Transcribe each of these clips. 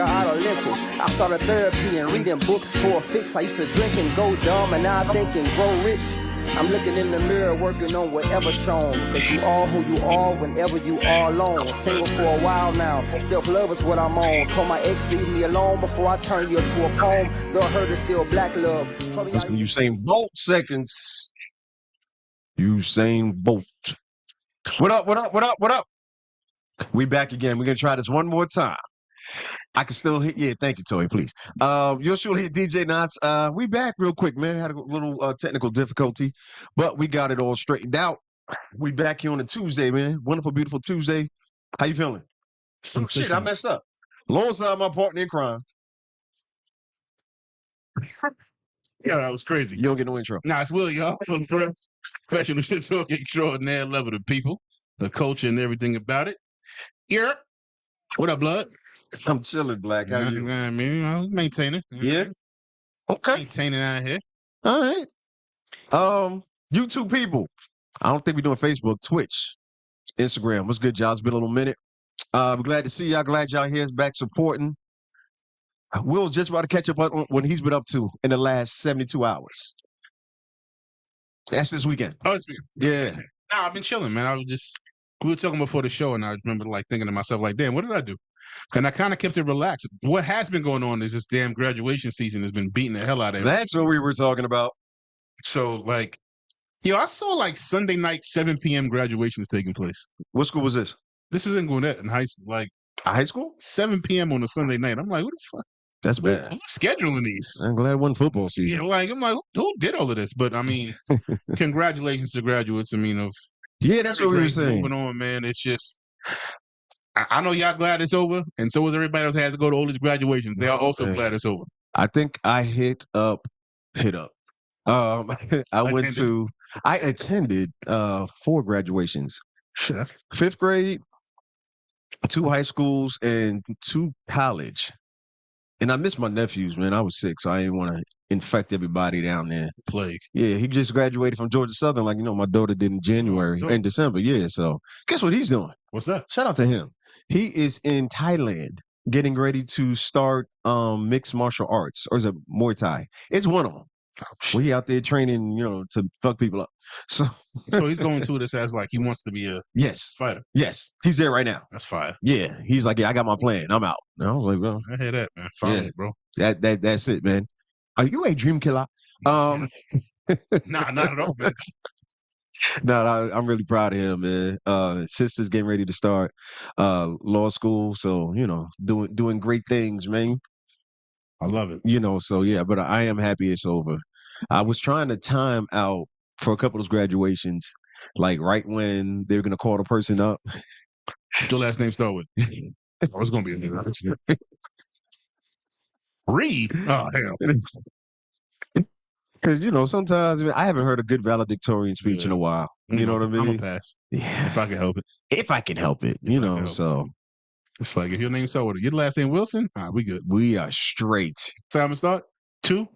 adolescence. I started therapy and reading books for a fix. I used to drink and go dumb, and now I think and grow rich. I'm looking in the mirror, working on whatever shown. Cause you are who you are whenever you are alone. Single for a while now, self-love is what I'm on. Told my ex leave me alone before I turn you into a poem. Though hurt is still black love. Usain Bolt seconds. Usain Bolt. What up, what up, what up, what up? We back again. We're going to try this one more time. I can still hit. Yeah, thank you, Toy, please. You'll surely hit DJ Knots. We back real quick, man. Had a little technical difficulty, but we got it all straightened out. We back here on a Tuesday, man. Wonderful, beautiful Tuesday. How you feeling? Some shit, I messed up. Alongside my partner in crime. Yeah, that was crazy. You don't get no intro. Nah, it's Will, y'all. Professional shit talk extraordinaire level of people, the culture and everything about it. Yeah. What up, blood? I'm chilling, Black. How you? I mean, maintaining. Yeah. Okay. Maintaining out here. All right. YouTube people. I don't think we're doing Facebook, Twitch, Instagram. What's good, y'all? It's been a little minute. I'm glad to see y'all. Glad y'all here is back supporting. Will's just about to catch up on what he's been up to in the last 72 hours. That's this weekend. Oh, it's weekend. Yeah. Nah, I've been chilling, man. We were talking before the show, and I remember thinking to myself, damn, what did I do? And I kind of kept it relaxed. What has been going on is this damn graduation season has been beating the hell out of me. That's what we were talking about. So, I saw Sunday night 7 p.m. graduations taking place. What school was this? This is in Gwinnett in high school. High school? 7 p.m. on a Sunday night. I'm like, what the fuck? That's bad. Who's scheduling these? I'm glad it wasn't football season. Yeah, I'm like, who did all of this? But I mean, congratulations to graduates. I mean, yeah, that's what we were saying. Moving on, man. It's just, I know y'all glad it's over, and so is everybody else has to go to all these graduations. They are also glad it's over. I think I hit up. I attended 4 graduations. Shit. 5th grade, 2 high schools, and 2 college. And I missed my nephews, man. I was sick, so I didn't want to infect everybody down there. Plague. Yeah, he just graduated from Georgia Southern, my daughter did in January, in December. Yeah, so guess what he's doing? What's that? Shout out to him. He is in Thailand getting ready to start mixed martial arts, or is it Muay Thai? It's one of them. Well, he out there training, to fuck people up. So he's going to this as he wants to be a fighter. Yes, he's there right now. That's fire. Yeah, he's like, yeah, I got my plan. I'm out. And I was like, well, I hear that, man. Finally, bro. That's it, man. Are you a dream killer? Nah, not at all, man. No, I'm really proud of him, man. Sister's getting ready to start law school, so doing great things, man. I love it. So yeah, but I am happy it's over. I was trying to time out for a couple of those graduations, right when they're gonna call the person up. What's your last name start with? Oh, it's gonna be a new Reed. Oh hell. Because sometimes I haven't heard a good valedictorian speech in a while. You know what I mean? I'm gonna pass. Yeah, if I can help it. If I can help it, so. It's if your name starts with your last name Wilson, we good. We are straight. Time to start? 2?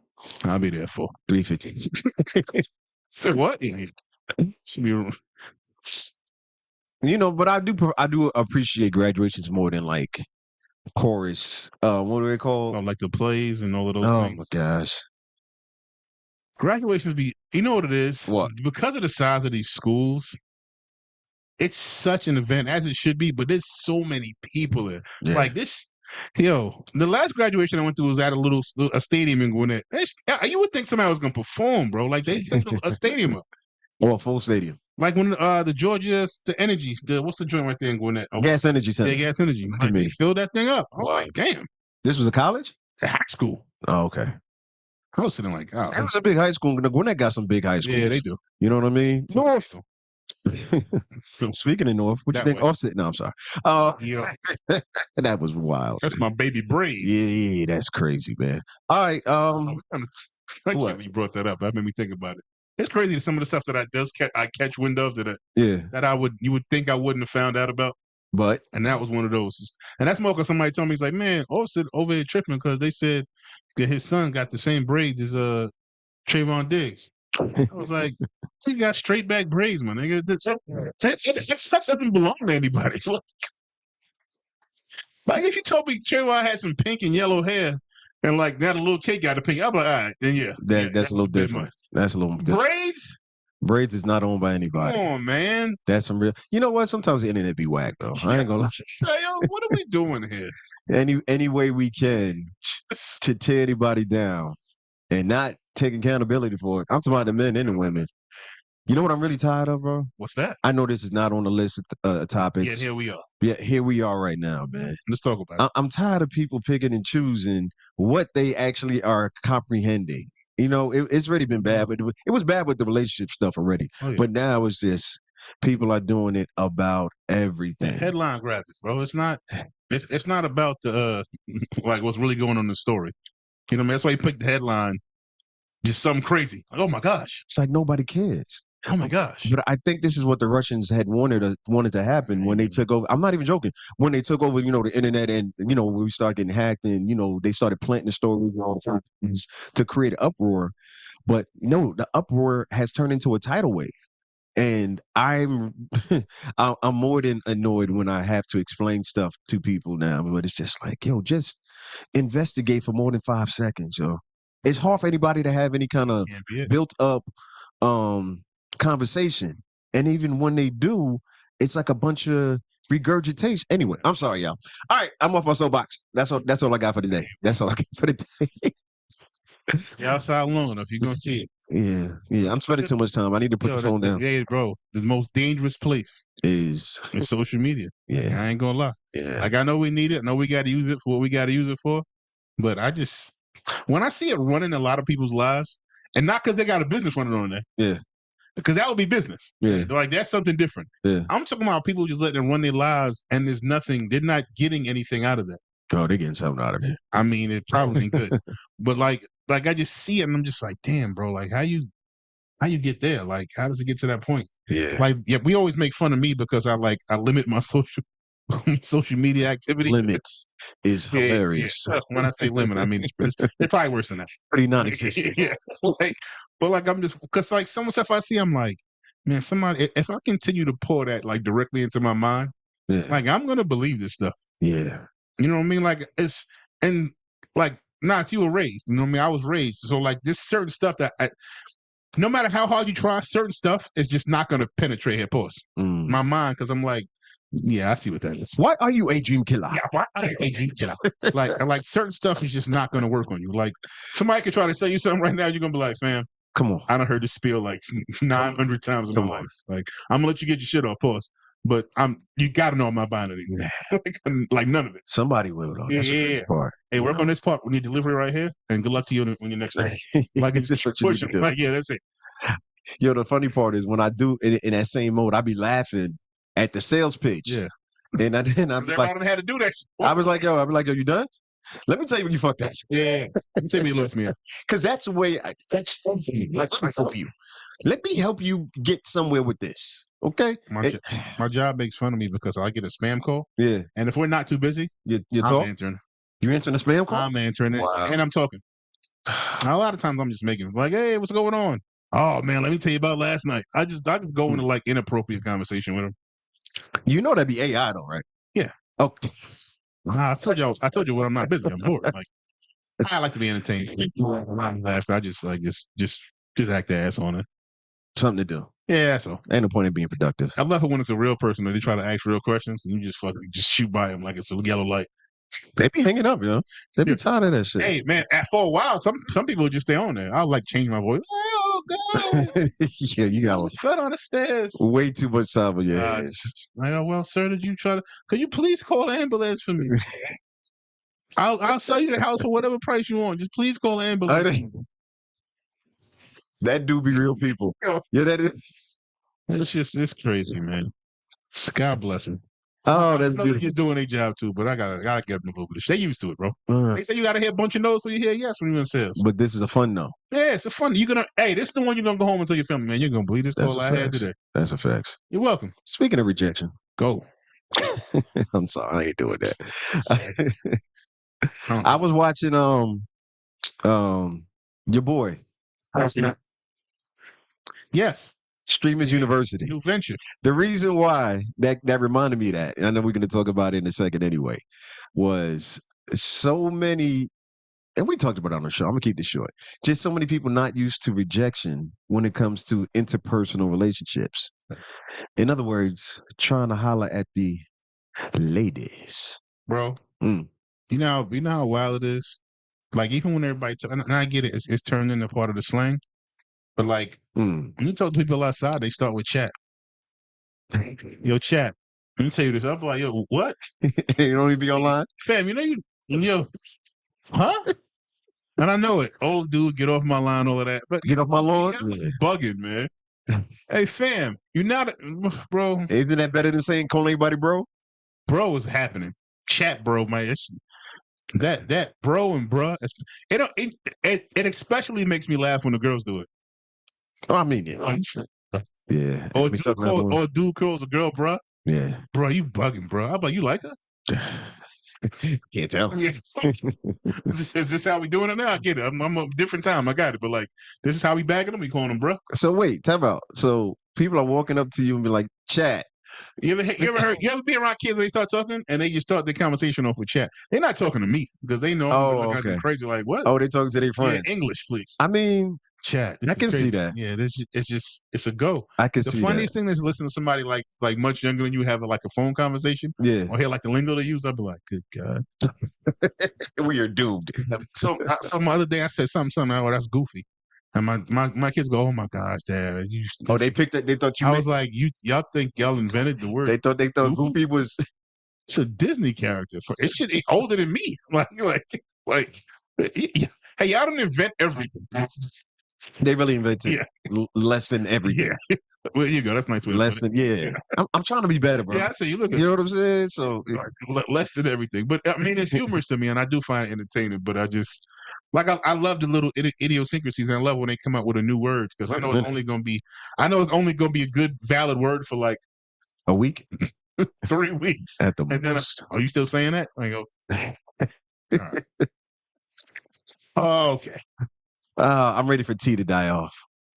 I'll be there for 3:15. So what? Should be. But I do appreciate graduations more than chorus. What do they call? Oh, the plays and all of those things. Oh my gosh. Graduations you know what it is? What? Because of the size of these schools, it's such an event, as it should be, but there's so many people there. Yeah. The last graduation I went to was at a stadium in Gwinnett. You would think somebody was going to perform, bro. They filled a stadium up. Or a full stadium. When the Georgia, the Energy, what's the joint right there in Gwinnett? Gas Energy Center. Yeah, Gas Energy. They filled that thing up. I was damn. This was a college? A high school. Oh, okay. I was sitting that was a big high school. Gwinnett got some big high schools. Yeah, they do. You know what I mean? North. Speaking of North, what you think? Offset? No, I'm sorry. Yeah. That was wild. That's my baby braid. Yeah, that's crazy, man. All right. You brought that up. That made me think about it. It's crazy some of the stuff that I catch wind of that you would think I wouldn't have found out about. And that was one of those. And that's more because somebody told me, he's like, man, Offset over here tripping because they said that his son got the same braids as Trayvon Diggs. I was like, he got straight back braids, man. That doesn't belong to anybody. Like if you told me Trayvon had some pink and yellow hair, and like now the little kid got the pink, I'm like, all right, then yeah, that's a little different. That's a little different. Braids. Braids is not owned by anybody. Come on, man. That's some real. You know what? Sometimes the internet be whack though. I ain't gonna lie. Say, yo, what are we doing here? Any way we can to tear anybody down and not take accountability for it. I'm talking about the men and the women. You know what I'm really tired of, bro? What's that? I know this is not on the list of topics. Yet here we are. Yeah, here we are right now, man. Let's talk about it. I'm tired of people picking and choosing what they actually are comprehending. You know, it's already been bad, but it was bad with the relationship stuff already. Oh, yeah. But now it's just people are doing it about everything. Headline graphics, bro. It's not about the like what's really going on in the story. You know, that's why you picked the headline. Just something crazy. Like, oh my gosh. It's like nobody cares. Oh my gosh. But I think this is what the Russians had wanted to happen when they took over. I'm not even joking. When they took over, the internet and, we started getting hacked and, they started planting the stories to create an uproar. But, the uproar has turned into a tidal wave. And I'm more than annoyed when I have to explain stuff to people now. But it's just like, yo, just investigate for more than 5 seconds, yo. It's hard for anybody to have any kind of built up conversation. And even when they do, it's like a bunch of regurgitation. Anyway, I'm sorry, y'all. All right, I'm off my soapbox. That's all I got for today. That's all I got for today. You're outside long enough. You're going to see it. Yeah. I'm spending too much time. I need to put the phone down. Yeah, bro. The most dangerous place is social media. Yeah. I ain't going to lie. Yeah. Like, I know we need it. I know we got to use it for what we got to use it for. But when I see it running a lot of people's lives, and not because they got a business running on there. Yeah. Because that would be business. Yeah. Like, that's something different. Yeah. I'm talking about people just letting them run their lives, and there's nothing. They're not getting anything out of that. Oh, they're getting something out of it. I mean, it probably could. But like I just see it, and I'm just like, damn, bro. Like, how you get there? Like, how does it get to that point? Yeah. Like, yeah, we always make fun of me because I limit my social media activity. Limits is hilarious. Yeah. When I say limit, I mean it's probably worse than that. Pretty non-existent. Yeah. But I'm just because like some stuff I see, I'm like, man, somebody. If I continue to pour that like directly into my mind, like I'm gonna believe this stuff. Yeah. You know what I mean? Like you were raised. You know what I mean? I was raised. So like this certain stuff that no matter how hard you try, certain stuff is just not going to penetrate here. Pause. My mind, because I'm like, yeah, I see what that is. Why are you a dream killer? Yeah, why are you a dream killer? like certain stuff is just not going to work on you. Like somebody could try to say you something right now, you're going to be like, fam, come on. I done heard this spiel like 900 times in my life. Like I'm going to let you get your shit off. Pause. But you got to know I'm not buying it. Like none of it. Somebody will though. That's the first part. Hey, work on this part when you deliver it right here, and good luck to you on your next one. Like it's just what you need to do. Like that's it. Yo, the funny part is when I do in that same mode, I be laughing at the sales pitch. Yeah. And I was like, had to do that. I was like, yo, you done? Let me tell you when you fucked that. Yeah. Tell me, look, man. Because that's the way. That's fun for me. Let me help you. Let me help you get somewhere with this. Okay. My job makes fun of me because I get a spam call. Yeah. And if we're not too busy, you're answering. You're answering a spam call? I'm answering it. Wow. And I'm talking. A lot of times I'm just making like, hey, what's going on? Oh man, let me tell you about last night. I just go into like inappropriate conversation with him. You know that'd be AI though, right? Yeah. Oh. Nah, I told you when I'm not busy. I'm bored. Like I like to be entertained. I just act the ass on it. Something to do. Yeah, so ain't no point in being productive. I love it when it's a real person and they try to ask real questions and you just fucking just shoot by them like it's a yellow light. They be hanging up, yo. They be tired of that shit. Hey, man, for a while, some people just stay on there. I'll like change my voice. Oh, God. Yeah, you got foot on the stairs. Way too much time on your hands. I go, well, sir, could you please call an ambulance for me? I'll sell you the house for whatever price you want. Just please call an ambulance. That do be real people. Yeah, that is. It's crazy, man. God bless him. Oh, that's beautiful. He's doing a job too, but I gotta get them a little bit of shit. They used to it, bro. They say you gotta hear a bunch of no's so you hear yes when you're in sales. But this is a fun no. Yeah, it's a fun. This is the one you're gonna go home and tell your family, man. You're gonna believe this call I had today. That's a fact. You're welcome. Speaking of rejection, go. I'm sorry, I ain't doing that. I was watching your boy. Yes. Streamers University. New venture. The reason why that reminded me of that, and I know we're going to talk about it in a second anyway, was so many, and we talked about it on the show. I'm going to keep this short. Just so many people not used to rejection when it comes to interpersonal relationships. In other words, trying to holler at the ladies. Bro, you know how wild it is? Like, even when everybody, and I get it, it's turned into part of the slang. But like, when you talk to people outside, they start with chat. Yo, chat. Let me tell you this. I'm like, yo, what? You don't even be online? Fam, yo, huh? And I know it. Old dude, get off my line, all of that. But get off my lawn? Bugging, man. Hey, fam, you're not, bro. Isn't that better than saying call anybody bro? Bro is happening. Chat, bro, man. That bro and bruh, it especially makes me laugh when the girls do it. Oh, I mean, yeah. Or dude calls a girl, bruh. Yeah. Bro, you bugging, bro. How about you like her? Can't tell. Yeah. Is this how we doing it now? I get it. I'm a different time. I got it. But like, this is how we bagging them. We calling them, bro. So wait, tell about. So people are walking up to you and be like, chat. You ever be around kids and they start talking and they just start the conversation off with chat? They're not talking to me because they know I'm okay. Crazy. Like, what? Oh, they're talking to their friends. Yeah, English, please. I mean, chat. I can see that. Yeah, it's a go. I can see that. The funniest thing is listening to somebody like much younger than you have like a phone conversation. Yeah. Or hear like the lingo they use. I'd be like, good God. We are doomed. So the other day I said something. Oh, that's goofy. And my kids go, oh my gosh, Dad! They picked it. They thought you. I was like, y'all think y'all invented the word? They thought Goofy was. It's a Disney character. It's older than me. Like. Hey, y'all don't invent everything. They really invented less than everything. Yeah. Well, you go. That's a nice way. Less than I'm trying to be better, bro. Yeah, I see you look. You know what I'm saying? So less than everything, but I mean, it's humorous to me, and I do find it entertaining. But I just I love the little idiosyncrasies, and I love when they come out with a new word because I know it's only going to be a good valid word for like a week, 3 weeks at the and most. Then are you still saying that? I go. All right. Oh, okay. I'm ready for tea to die off.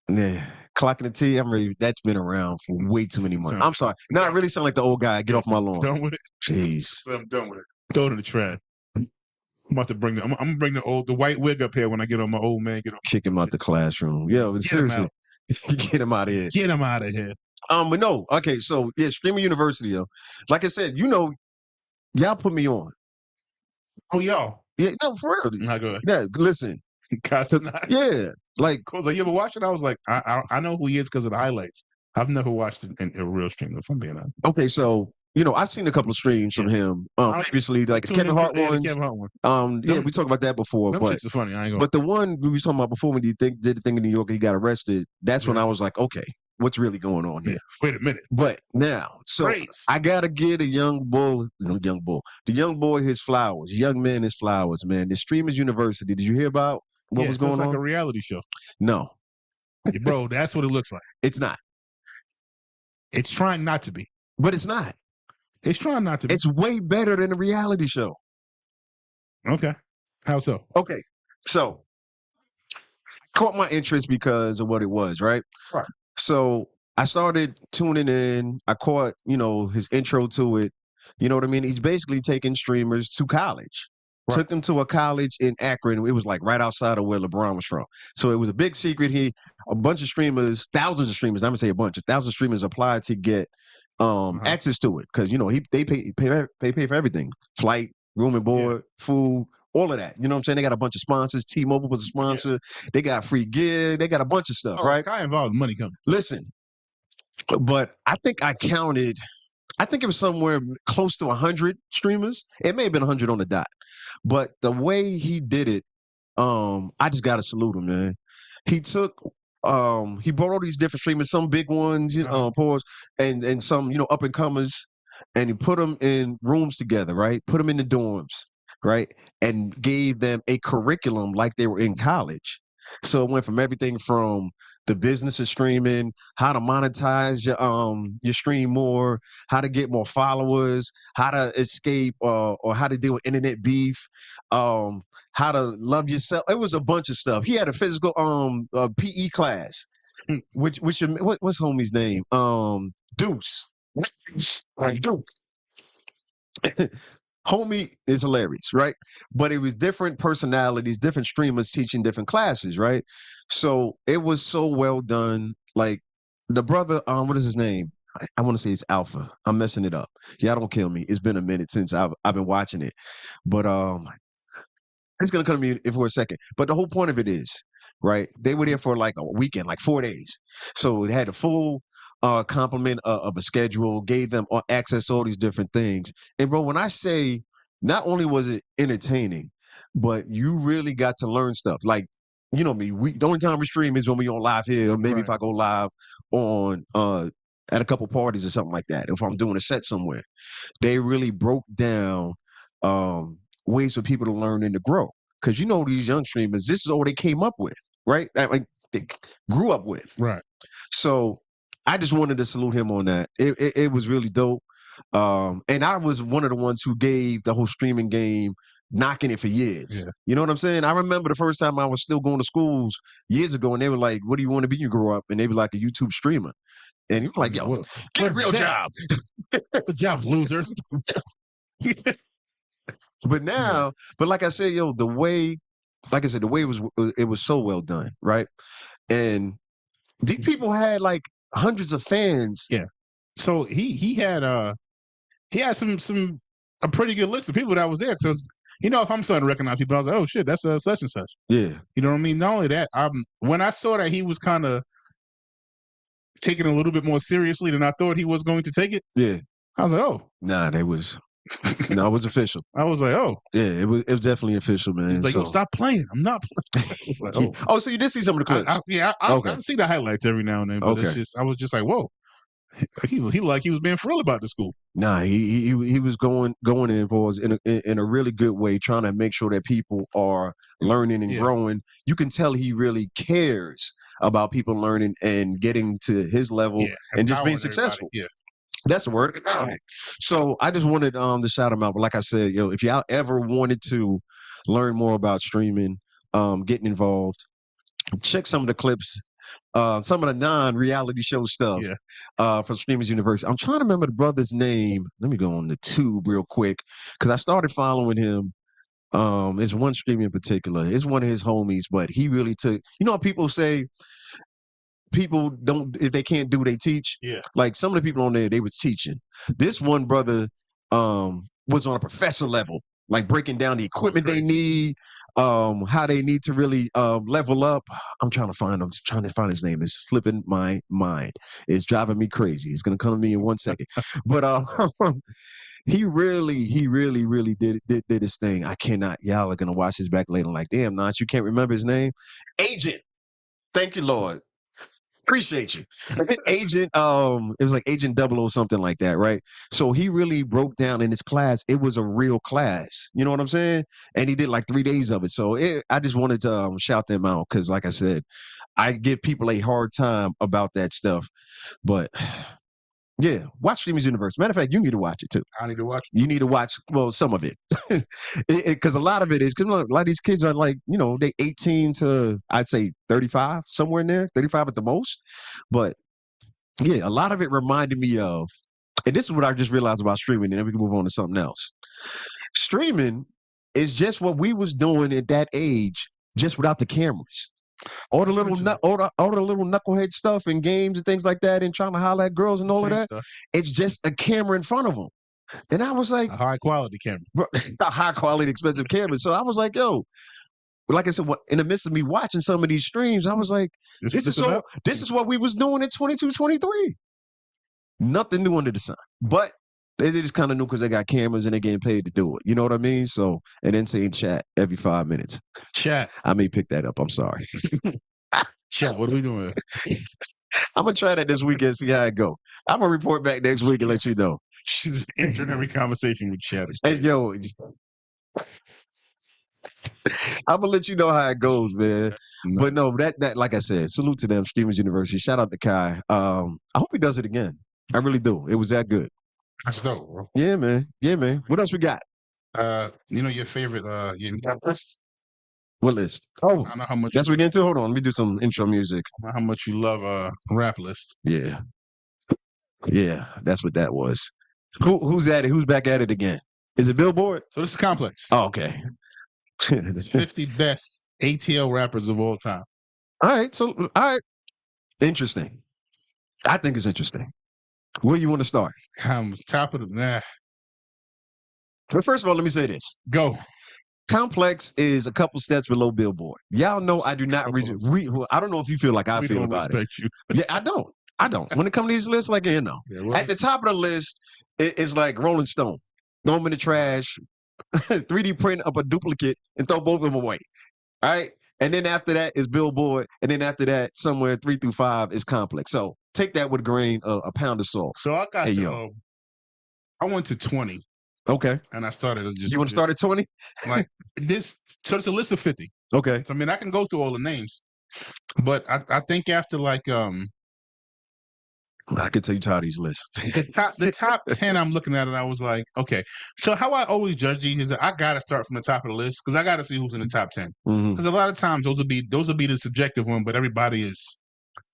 Yeah. Clocking the tea, I'm ready. That's been around for way too many months. I'm sorry. Now I really sound like the old guy. Get off my lawn. Done with it. Jeez. I'm done with it. Throw it in the trash. I'm about to bring I'm gonna bring the white wig up here when I get on my old man. Kick him out the classroom. Yo, seriously. Get him out of here. Get him out of here. But no. Okay, so yeah, Streamer University, yo. Like I said, y'all put me on. Oh, y'all. Yeah, no, for real. Not good. Yeah, listen. Yeah, like, cause you ever watch it? I was like, I know who he is because of the highlights. I've never watched it in a real stream. If I'm being honest. Okay, so I've seen a couple of streams from him previously, like Kevin Hart ones. We talked about that before. But it's funny. I ain't gonna. But the one we were talking about before when he did the thing in New York and he got arrested. That's when I was like, okay, what's really going on here? Yeah, wait a minute. But now, so I gotta give the young boy his flowers, young man his flowers, man. The Streamers University. Did you hear about what was going on? It's like a reality show. No, bro, that's what it looks like. It's not. It's trying not to be, but it's not. It's trying not to be. It's way better than a reality show. Okay, how so? Okay, so caught my interest because of what it was, right? Right. So I started tuning in. I caught, his intro to it. You know what I mean? He's basically taking streamers to college. Right. Took them to a college in Akron. It was like right outside of where LeBron was from. So it was a big secret. A bunch of streamers, thousands of streamers, I'm gonna say a bunch, 1,000 streamers applied to get access to it. Because they pay for everything. Flight, room and board, food, all of that. You know what I'm saying? They got a bunch of sponsors. T-Mobile was a sponsor. Yeah. They got free gear. They got a bunch of stuff, right? Guy involved, money coming. Listen, but I think it was somewhere close to 100 streamers. It may have been 100 on the dot. But the way he did it, I just got to salute him, man. He brought all these different streamers, some big ones, and some, up and comers, and he put them in rooms together, right? Put them in the dorms, right? And gave them a curriculum like they were in college. So it went from everything from the business of streaming, how to monetize your stream more, how to get more followers, how to escape or how to deal with internet beef, how to love yourself. It was a bunch of stuff. He had a physical PE class. what's homie's name? Deuce. Like Duke. Homie is hilarious, right? But it was different personalities, different streamers teaching different classes, right? So it was so well done. Like the brother, what is his name? I want to say it's Alpha. I'm messing it up. Yeah, don't kill me. It's been a minute since I've been watching it, but it's gonna come to me for a second. But the whole point of it is, right? They were there for like a weekend, like 4 days. So they had a full complement of a schedule, gave them access to all these different things. And bro, when I say not only was it entertaining, but you really got to learn stuff. Like, you know me, the only time we stream is when we on live here, or maybe if I go live on at a couple parties or something like that. If I'm doing a set somewhere. They really broke down ways for people to learn and to grow. Because you know these young streamers, this is all they came up with, right? Like they grew up with. Right. So I just wanted to salute him on that. It was really dope. And I was one of the ones who gave the whole streaming game knocking it for years. Yeah. You know what I'm saying? I remember the first time I was still going to schools years ago, and they were like, "What do you want to be when you grow up?" And they were like a YouTube streamer. And you're like, "Yo, get a real job." Good job, losers. But now, but like I said, yo, the way it was so well done, right? And these people had like hundreds of fans. Yeah. So he had some a pretty good list of people that was there, because you know, if I'm starting to recognize people, I was like, oh shit, that's such and such. Yeah. You know what I mean? Not only that, when I saw that he was kind of taking it a little bit more seriously than I thought he was going to take it. Yeah. I was like, oh. Nah, they was no, it was official. I was like, oh. Yeah, it was definitely official, man. He's like, so, stop playing. I'm not playing. Like, oh, so you did see some of the clips? I see the highlights every now and then, but I was just like, whoa. He was being for real about the school. Nah, he was going in for us in a really good way, trying to make sure that people are learning and growing. You can tell he really cares about people learning and getting to his level and just being successful. Yeah. That's the word. So I just wanted to shout him out. But like I said, yo, if y'all ever wanted to learn more about streaming, getting involved, check some of the clips, some of the non-reality show stuff from Streamers University. I'm trying to remember the brother's name. Let me go on the tube real quick, because I started following him. It's one streamer in particular. It's one of his homies, but he really took, you know how people say people don't, if they can't do, they teach. Yeah. Like some of the people on there, they was teaching. This one brother was on a professor level, like breaking down the equipment they need, how they need to really level up. I'm trying to find his name. It's slipping my mind. It's driving me crazy. It's gonna come to me in 1 second. But he really did his thing. I cannot. Y'all are gonna watch this back later. Like, damn, Notch, you can't remember his name. Agent. Thank you, Lord. Appreciate you. Agent, it was like Agent 00 or something like that, right? So he really broke down in his class. It was a real class. You know what I'm saying? And he did like 3 days of it. So I just wanted to shout them out, because like I said, I give people a hard time about that stuff. But yeah, watch Streamers Universe. Matter of fact, you need to watch it too. I need to watch it. You need to watch, well, some of it. Because a lot of it is, because a lot of these kids are like, you know, they 18 to, I'd say 35, somewhere in there, 35 at the most. But yeah, a lot of it reminded me of, and this is what I just realized about streaming, and then we can move on to something else. Streaming is just what we was doing at that age, just without the cameras. All the little knucklehead stuff and games and things like that, and trying to holler at girls and all of that. Stuff. It's just a camera in front of them. And I was like, a high quality camera, a high quality, expensive camera. So I was like, yo, like I said, in the midst of me watching some of these streams, I was like, this is what we was doing at 22, 23. Nothing new under the sun. But they just kind of knew, because they got cameras and they're getting paid to do it. You know what I mean? So, and then saying chat every 5 minutes. Chat. I may pick that up. I'm sorry. Chat, what are we doing? I'm going to try that this weekend, see how it go. I'm going to report back next week and let you know. She's entering every conversation with chat. Hey, yo. I'm gonna let you know how it goes, man. But no, that like I said, salute to them, Streamers University. Shout out to Kai. I hope he does it again. I really do. It was that good. That's dope, bro. Yeah, man. Yeah, man. What else we got? You know your favorite What list? I don't know how much. That's what we get into. Hold on, let me do some intro music. I don't know how much you love rap list. Yeah, that's what that was. Who's at it? Who's back at it again? Is it Billboard? So this is Complex. Oh, okay. 50 best ATL rappers of all time. All right. Interesting. I think it's interesting. Where you want to start? Top of the But first of all, let me say this. Go. Complex is a couple steps below Billboard. Y'all know I do not I don't know if you feel like I feel about it. You. Yeah, I don't. When it comes to these lists, like, at the top of the list, it's like Rolling Stone. Throw them in the trash, 3D print up a duplicate, and throw both of them away. All right? And then after that is Billboard, and then after that, somewhere 3 through 5 is Complex. So take that with a grain, a pound of salt. So I got I went to 20. Okay. And I started just. You want to start at 20? Like this. So it's a list of 50. Okay. So, I mean, I can go through all the names, but I think after like I can tell you tired of these lists. the top 10, I'm looking at it. I was like, okay. So how I always judge these is that I gotta start from the top of the list because I gotta see who's in the top 10. Because a lot of times those will be the subjective one, but everybody is,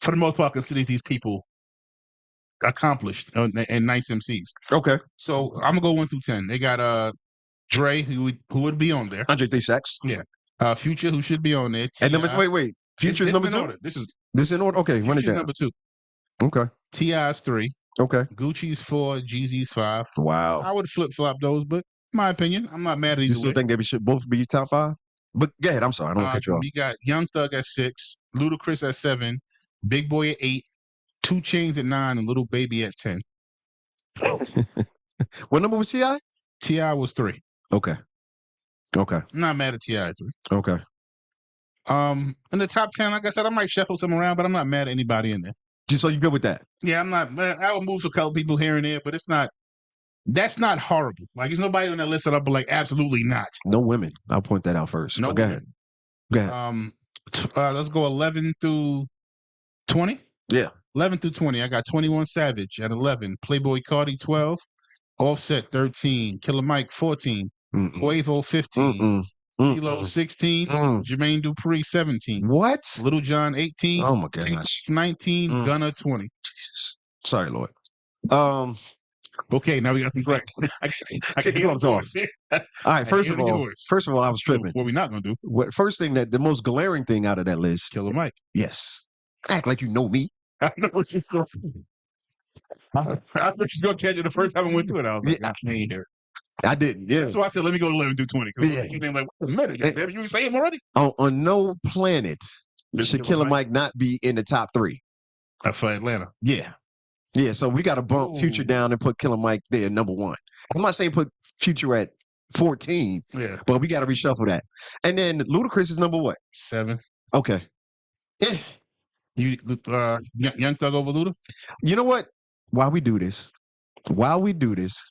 for the most part, considers these people accomplished and nice MCs. Okay. So I'm gonna go 1 through 10. They got Dre, who would be on there. Andre 3 Sacks. Yeah. Future, who should be on there. And wait. Future's number 2. This in order. Okay, run it down. Number 2. Okay. T.I.'s 3. Okay. Gucci's 4. Jeezy's 5. Wow. I would flip flop those, but my opinion, I'm not mad at either. You still think they should both be top 5? But go ahead. I'm sorry. I don't want to cut you off. We got Young Thug at 6, Ludacris at 7, Big Boy at 8, 2 Chainz at 9, and Little Baby at 10. What number was T.I.? T.I. was 3. Okay. I'm not mad at T.I. at 3. Okay. In the top 10, like I said, I might shuffle some around, but I'm not mad at anybody in there. Just so you good with that? Yeah, I'm not. I will move a couple people here and there, but that's not horrible. Like, there's nobody on that list that I'll be like, absolutely not. No women. I'll point that out first. No. Go ahead. Let's go 11 through 20. Yeah. 11 through 20. I got 21 Savage at 11, Playboy Cardi 12, Offset 13, Killer Mike 14, Quavo 15, Kilo 16, Jermaine Dupri 17. What? Little John 18. Oh my gosh. 19, Gunna 20. Jesus. Sorry, Lord. Okay, now we got the break. Take the gloves off. All right, first of all, I was tripping. So what we not gonna do? First thing, the most glaring thing out of that list, Killer Mike. Yes. Act like you know me. I know what she's going to say. I thought she's going to catch it the first time I went through it. I was like, I ain't here. I didn't, yeah. So I said, let me go to 11 through 20. Yeah. You're like, wait a minute. Have you say him already? On no planet should Killer Mike not be in the top 3. For Atlanta. Yeah. Yeah, so we got to bump Future down and put Killer Mike there, number 1. I'm not saying put Future at 14, but we got to reshuffle that. And then Ludacris is number what? 7. Okay. Yeah. You Young Thug over Luda? You know what? While we do this,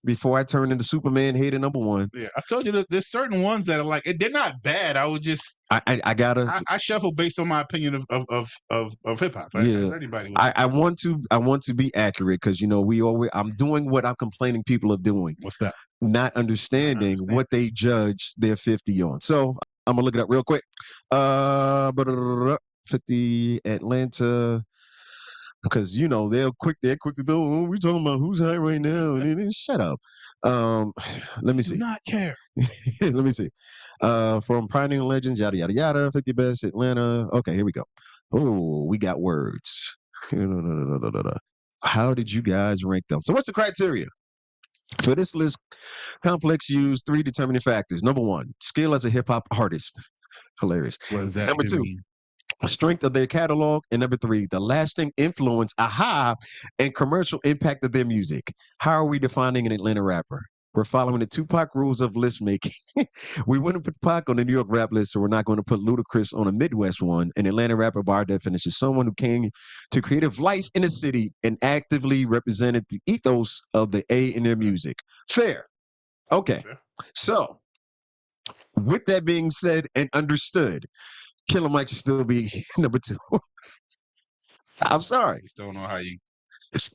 before I turn into Superman hater number 1. Yeah, I told you there's certain ones that are like, they're not bad. I would just I shuffle based on my opinion of hip hop. Yeah, I want to be accurate because I'm doing what I'm complaining people are doing. What's that? Not understanding what they judge their 50 on. So I'm gonna look it up real quick. 50 Atlanta. Because they're quick to go. We're talking about who's high right now. And shut up. Let me see. Do not care. Let me see. From Pioneering Legends, yada yada yada. 50 best Atlanta. Okay, here we go. Oh, we got words. How did you guys rank them? So what's the criteria for this list? Complex used 3 determining factors. Number 1, skill as a hip hop artist. Hilarious. What does that Number 2. mean? Strength of their catalog, and number 3, the lasting influence, and commercial impact of their music. How are we defining an Atlanta rapper? We're following the Tupac rules of list making. We wouldn't put Pac on the New York rap list, so we're not going to put Ludacris on a Midwest one. An Atlanta rapper, by our definition, is someone who came to creative life in the city and actively represented the ethos of the A in their music. Fair. Okay. Fair. So, with that being said and understood, Killer Mike should still be number 2. I'm sorry. I just don't know how you.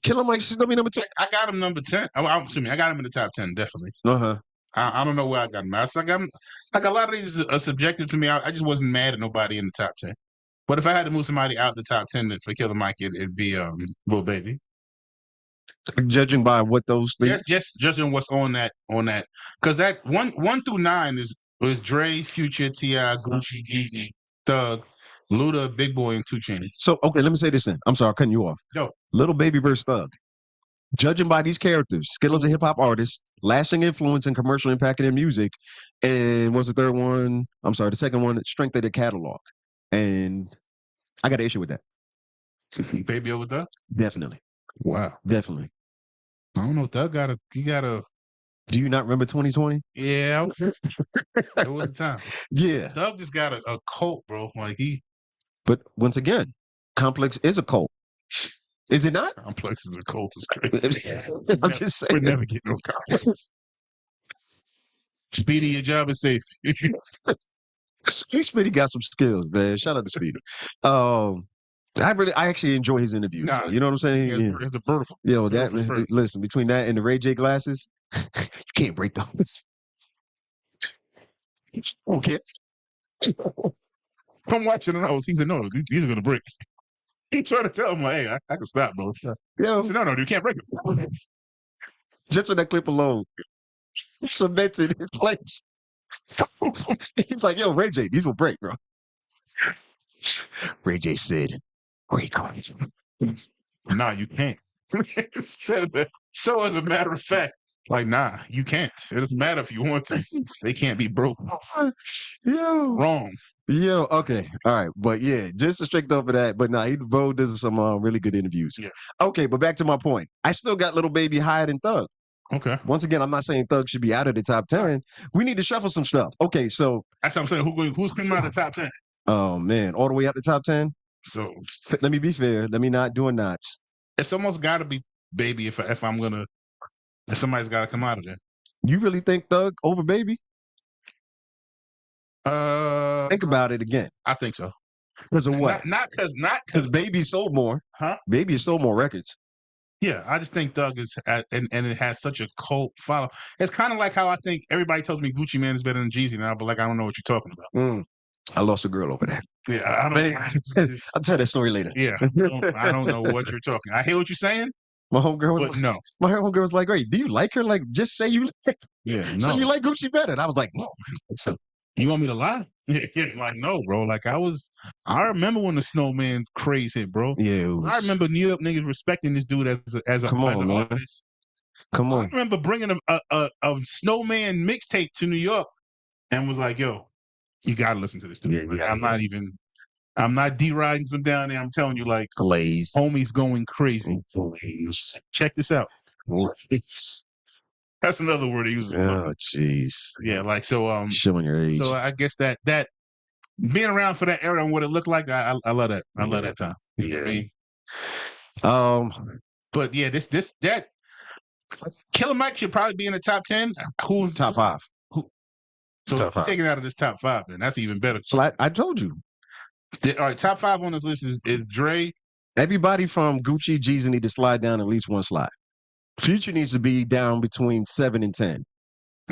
Killer Mike should still be number 2. I got him number 10. I got him in the top 10, definitely. Uh-huh. I don't know where I got mad. Like a lot of these are subjective to me. I just wasn't mad at nobody in the top 10. But if I had to move somebody out the top 10 for Killer Mike, it'd be Lil Baby. Judging by what those things, just judging what's on that, because that 1 through 9 was Dre, Future, T.I., Gucci, Yeezy, Thug, Luda, Big Boy, and 2 Chainz. So okay, let me say this then. I'm sorry, I'm cutting you off. No, Lil Baby versus Thug. Judging by these characters, skill as a hip hop artist, lasting influence and commercial impact in their music, and what's the third one? I'm sorry, the second one, strength of their catalog. And I got an issue with that. Baby over Thug? Definitely. Wow. Definitely. I don't know. Thug got a. Do you not remember 2020? Yeah, it was the time. Yeah. Thug just got a cult, bro. Like But once again, Complex is a cult. Is it not? Complex is a cult. Is crazy. I'm just saying. We're never getting no Complex. Speedy, your job is safe. Speedy got some skills, man. Shout out to Speedy. I actually enjoy his interviews. Nah, you know what I'm saying? It's a beautiful. Yo, listen, between that and the Ray J glasses, you can't break those. Okay. I'm watching it. He said, no, these are gonna break. He tried to tell him, like, hey, I can stop, bro. Yo. He said, no, you can't break it. Just on that clip alone, cemented his place. He's like, yo, Ray J, these will break, bro. Ray J said, break on. Nah, you can't. Said that. So as a matter of fact, like, nah, you can't. It doesn't matter if you want to. They can't be broke. Yo. Wrong. Yo, okay. All right. But yeah, just to straight over that. But nah, Bo does some really good interviews. Yeah. Okay, but back to my point. I still got Lil Baby higher than Thug. Okay. Once again, I'm not saying Thug should be out of the top 10. We need to shuffle some stuff. Okay, so that's what I'm saying. Who's coming out of the top 10? Oh man, all the way out the top 10? So let me be fair. Let me not do a knots. It's almost gotta be Baby if I'm gonna, if somebody's gotta come out of there. You really think Thug over Baby? Think about it again. I think so. Because of what? Not because Baby sold more. Huh? Baby has sold more records. Yeah, I just think Thug is, and it has such a cult follow. It's kind of like how I think everybody tells me Gucci Mane is better than Jeezy now, but like I don't know what you're talking about. I lost a girl over that. Yeah, I don't. I'll tell that story later. Yeah, I don't know what you're talking. I hear what you're saying. My homegirl was like, no. My homegirl was like, "Wait, do you like her? Like, just say you like, no. Say you like Gucci better." And I was like, "No." So you want me to lie? Like, no, bro. Like I remember when the Snowman craze hit, bro. Yeah, I remember New York niggas respecting this dude as an artist. Come on. I remember bringing a Snowman mixtape to New York and was like, "Yo, you gotta listen to this dude." Yeah, I'm not deriding them down there. I'm telling you, like, Glaze. Homie's going crazy. Glaze. Check this out. Glaze. That's another word he uses. Oh, jeez. Yeah, like so. Showing your age. So I guess that being around for that era and what it looked like, I love that. I love that time. Yeah. But yeah, that Killer Mike should probably be in the top 10. Who's top 5? So top 5. Taking out of this top 5, then that's even better. So I told you. All right, top 5 on this list is Dre. Everybody from Gucci, Jeezy need to slide down at least one slide. Future needs to be down between 7 and 10.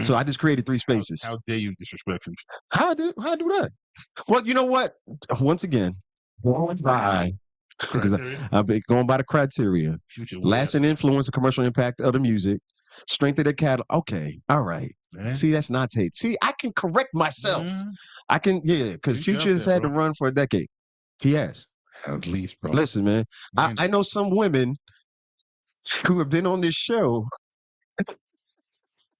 So I just created 3 spaces. How dare you disrespect Future? How I do that? Well, you know what? Once again, because I've been going by the criteria. Lasting influence and commercial impact of the music. Strength of the catalog. Okay, all right. Man. See, that's not Tate. See, I can correct myself. I can, because Future has had to run for a decade. He has. At least, bro. Listen, man. I know some women who have been on this show.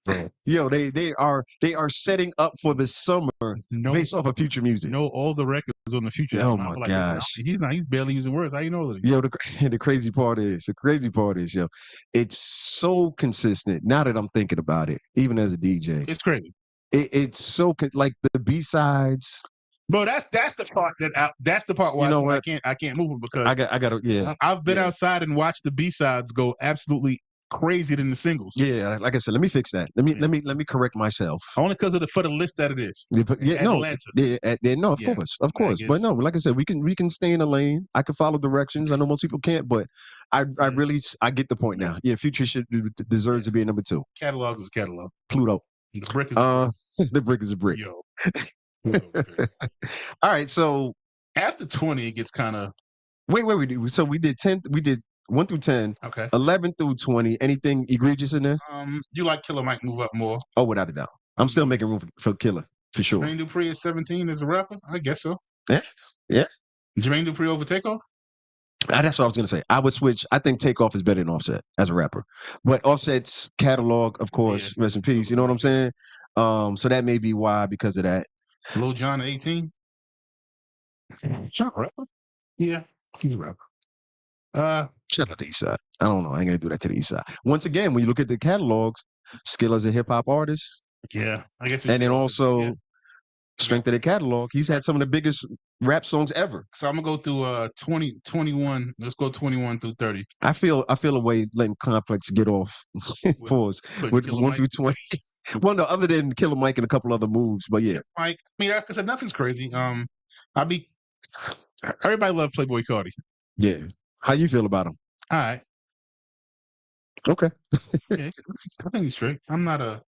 Bro. Yo, they are setting up for the summer based off of Future music. Know all the records on the Future. Oh my gosh, he's barely using words. How you know that? Yo, the crazy part is, yo, it's so consistent. Now that I'm thinking about it, even as a DJ, it's crazy. It's so like the B-sides. Bro, that's the part that's the part why I can't move it because I got I've been outside and watched the B-sides go absolutely crazier than the singles. Yeah, like I said, let me fix that. Let me correct myself. Only because for the list that it is. Of course. But no, like I said, we can stay in a lane. I can follow directions. I know most people can't, but I really get the point now. Yeah, Future deserves to be a number 2. Catalog is catalog. Pluto. The brick is the brick is a brick. Yo. All right, so after 20, it gets kind of. Wait. So we did 10. We did 1 through 10. Okay. 11 through 20. Anything egregious in there? You like Killer Mike move up more? Oh, without a doubt. I'm still making room for Killer for sure. Jermaine Dupri is 17 as a rapper. I guess so. Yeah. Jermaine Dupri over Takeoff. That's what I was gonna say. I would switch. I think Takeoff is better than Offset as a rapper, but Offset's catalog, of course, rest in peace. You know what I'm saying? So that may be why, because of that. Lil Jon 18. John rapper? Yeah, he's a rapper. Shout out to Eastside. I don't know. I ain't gonna do that to the Eastside. Once again, when you look at the catalogs, skill as a hip hop artist. Yeah, I guess. And then also strength of the catalog. He's had some of the biggest rap songs ever. So I'm gonna go through 20, 21. Let's go 21 through 30. I feel a way letting Complex get off. Pause with 1 through 20. Well, no, other than Killer Mike and a couple other moves, but yeah. Mike, I mean, like I said, nothing's crazy. Everybody loved Playboy Cardi. Yeah. How you feel about him? All right. Okay. Yeah, I think he's straight. I'm not a.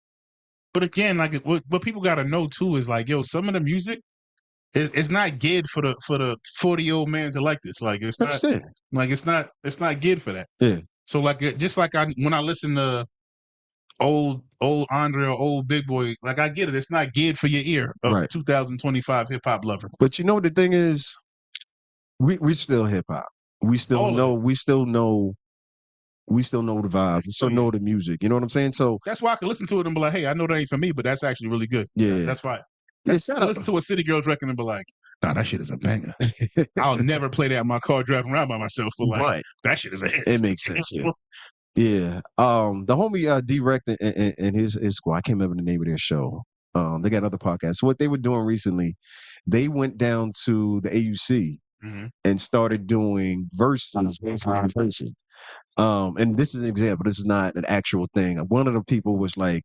But again, like what people got to know too is like, yo, some of the music, it's not geared for the 40-year-old man to like this. Like it's not. Like it's not geared for that. Yeah. So like just like when I listen to old Andre or old Big Boy, like I get it. It's not geared for your ear of 2025 hip hop lover. But you know what the thing is, we still hip hop. We still know the vibes. We still know the music. You know what I'm saying? So that's why I can listen to it and be like, hey, I know that ain't for me, but that's actually really good. Yeah. That's fine. Listen to a City Girls record and be like, nah, that shit is a banger. I'll never play that in my car driving around by myself, but like that shit is a hit. It makes sense. Yeah. The homie D-Rect and his squad, I can't remember the name of their show. They got other podcasts. So what they were doing recently, they went down to the AUC and started doing verses. And this is an example. This is not an actual thing. One of the people was like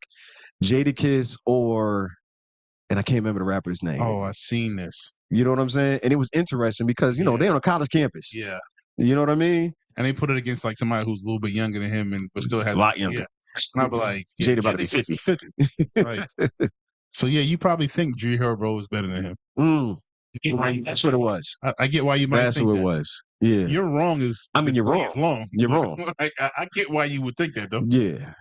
Jadakiss and I can't remember the rapper's name. Oh, I've seen this. You know what I'm saying? And it was interesting because, you know, they're on a college campus. Yeah. You know what I mean? And they put it against like somebody who's a little bit younger than him but still has a lot younger. Yeah. And I'll be like, Jada about to be 50. Right. So yeah, you probably think G Herbo is better than him. That's what it was. I get why you might That's think what that. it was. Yeah. You're wrong you're wrong. You're wrong. I get why you would think that though. Yeah.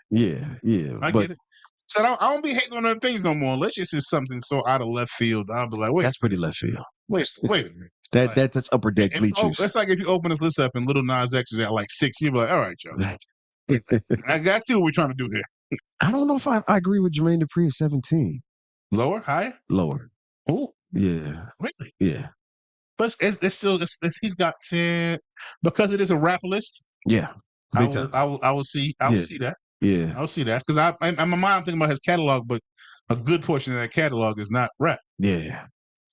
I get it. So I don't be hating on their things no more. Unless it's just something so out of left field. I'll be like, wait. That's pretty left field. Wait a minute. That's upper deck bleachers. That's like if you open this list up and Little Nas X is at like 6, you'll be like, all right, y'all. I see what we're trying to do here. I don't know if I agree with Jermaine Dupri at 17. Lower? Higher? Lower. Oh. Yeah. Really? Yeah. But it's still he's got because it is a rap list. Yeah. I will see that. Yeah. I'll see that because in my mind I'm thinking about his catalog, but a good portion of that catalog is not rap. Yeah.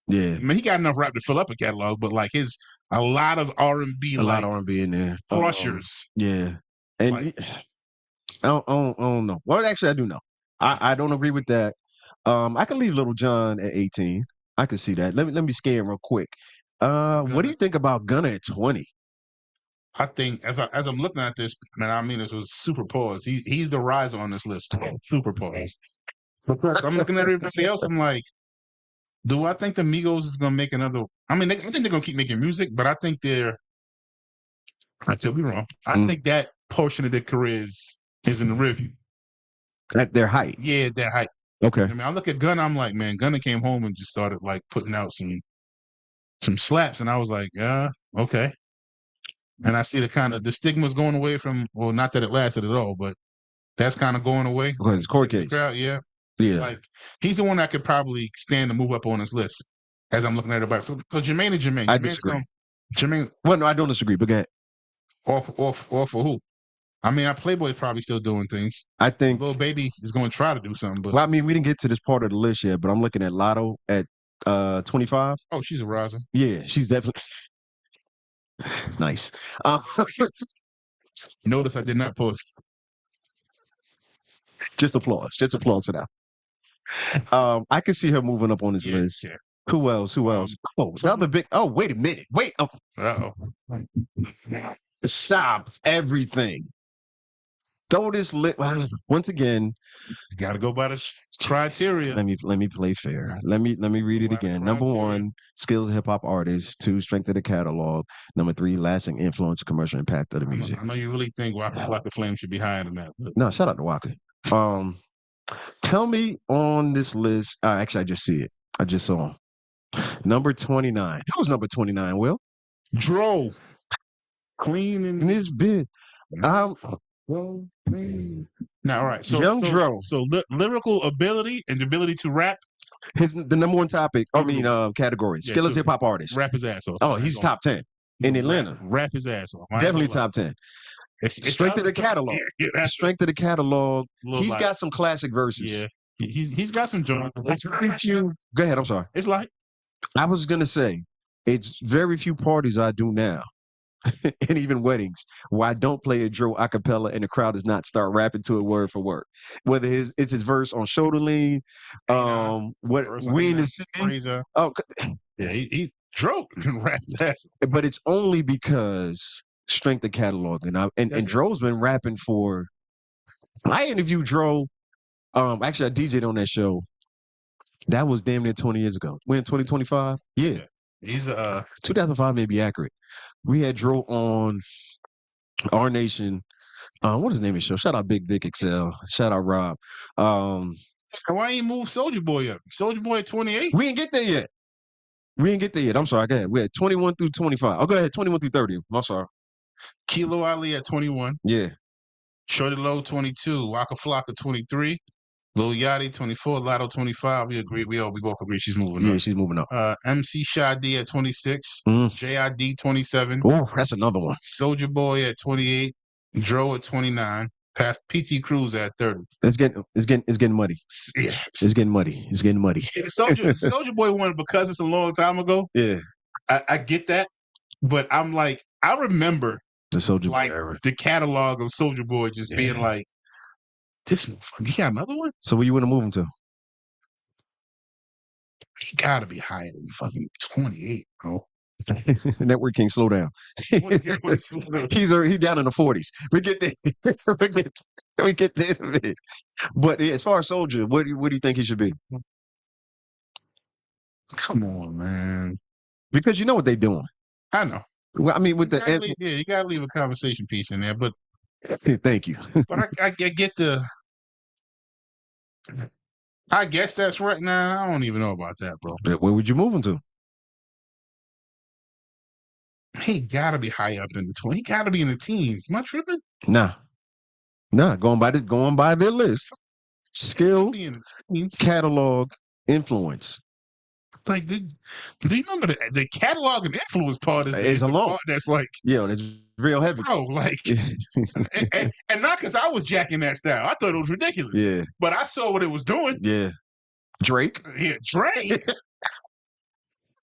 I mean, he got enough rap to fill up a catalog, but like a lot of R&B, a lot of R&B in there. Crushers. Yeah. And I don't know. Well, actually, I do know. I don't agree with that. I can leave Little Jon at 18. I can see that. Let me scan real quick. What do you think about Gunna at 20? I think as I'm looking at this, man, I mean, this was super pause. He's the riser on this list. Super pause. Because I'm looking at everybody else. I'm like, do I think the Migos is gonna make another? I mean, I think they're gonna keep making music, but I think I could be wrong. I think that portion of their career is in the review. At their height. Yeah, their height. Okay. I mean, I look at Gunna. I'm like, man, Gunna came home and just started like putting out some slaps, and I was like, okay. And I see the stigma's going away from. Well, not that it lasted at all, but that's kind of going away. Because it's court case. Yeah. Like he's the one that could probably stand to move up on this list. As I'm looking at everybody, so Jermaine is Jermaine. I disagree. Jermaine. Well, no, I don't disagree. But go ahead. Off for who? I mean, our Playboy's probably still doing things. I think Lil Baby is going to try to do something. But well, I mean, we didn't get to this part of the list yet, but I'm looking at Lotto at 25. Oh, she's a riser. Yeah, she's definitely nice. Notice I did not post. Just applause for that. I can see her moving up on this list. Yeah. Who else? Oh, the other big. Oh, wait a minute. Wait. Uh-oh. Stop everything. throw this lit once again. You got to go by the criteria. Let me play fair. Let me read it again. Number 1, skills hip hop artists. 2, strength of the catalog. Number 3, lasting influence, commercial impact of the music. I know you really think Waka Flocka Flame should be higher than that. But... No, shout out to Waka. Tell me on this list. Actually, I just see it. I just saw him. Number 29. Who's number 29, Will? Dro. Clean in his bid. Now, all right. So, Young Dro. So lyrical ability and the ability to rap. The number 1 topic, category. Yeah, Skill as hip hop artist. Rap his ass off. Oh, he's top 10 in Atlanta. Rap his ass off. Definitely top 10. It's strength of the catalog. Strength of the catalog. He's got some classic verses. Yeah. He's got some joint. Go ahead. I'm sorry. It's like I was gonna say, it's very few parties I do now, and even weddings, where I don't play a drill a cappella and the crowd does not start rapping to it word for word. Whether it's his verse on Shoulder Lean, we in the city. Oh, yeah, he Dro can rap that. But it's only because strength of catalog, and Dro's been rapping for. I interviewed Dro. Actually, I DJ'd on that show. That was damn near 20 years ago. We're in 2025. Yeah. He's 2005 may be accurate. We had Dro on Our Nation. What is the name of the show? Shout out Big Vic Excel. Shout out Rob. Why ain't move Soulja Boy up? Soulja Boy at 28. We didn't get there yet. I'm sorry. Go ahead. We had 21 through 25. Oh, go ahead. 21 through 30. I'm sorry. Kilo Ali at 21. Yeah. Shorty Low 22. Waka Flocka 23. Lil Yachty 24, Lotto 25. We agree. We both agree she's moving up. Yeah, she's moving up. MC Shy-D at 26. JID 27. Oh, that's another one. Soulja Boy at 28. Dro at 29. Past PT Cruz at 30. It's getting muddy. Yeah. It's getting muddy. Soulja Boy won because it's a long time ago. Yeah. I get that. But I'm like, I remember the Soulja Boy era. The catalog of Soulja Boy just being like, this motherfucker, he got another one? So where you want to move him to? He gotta be higher than fucking 28, bro. Network King, slow down. He's down in the 40s. We get there. we get there. But as far as Soulja, what do you think he should be? Come on, man. Because you know what they're doing. I know. Well, I mean, with you gotta leave a conversation piece in there, but thank you. But I get the. I guess that's right now. I don't even know about that, bro. Where would you move him to? He gotta be high up in the 20. He gotta be in the teens. Am I tripping? Nah. Going by their list. Skill, catalog, influence. Like, do you remember the catalog and influence part is alone. Part that's like, that's real heavy, bro. Like, and not because I was jacking that style. I thought it was ridiculous. Yeah, but I saw what it was doing. Yeah, Drake. Yeah, Drake.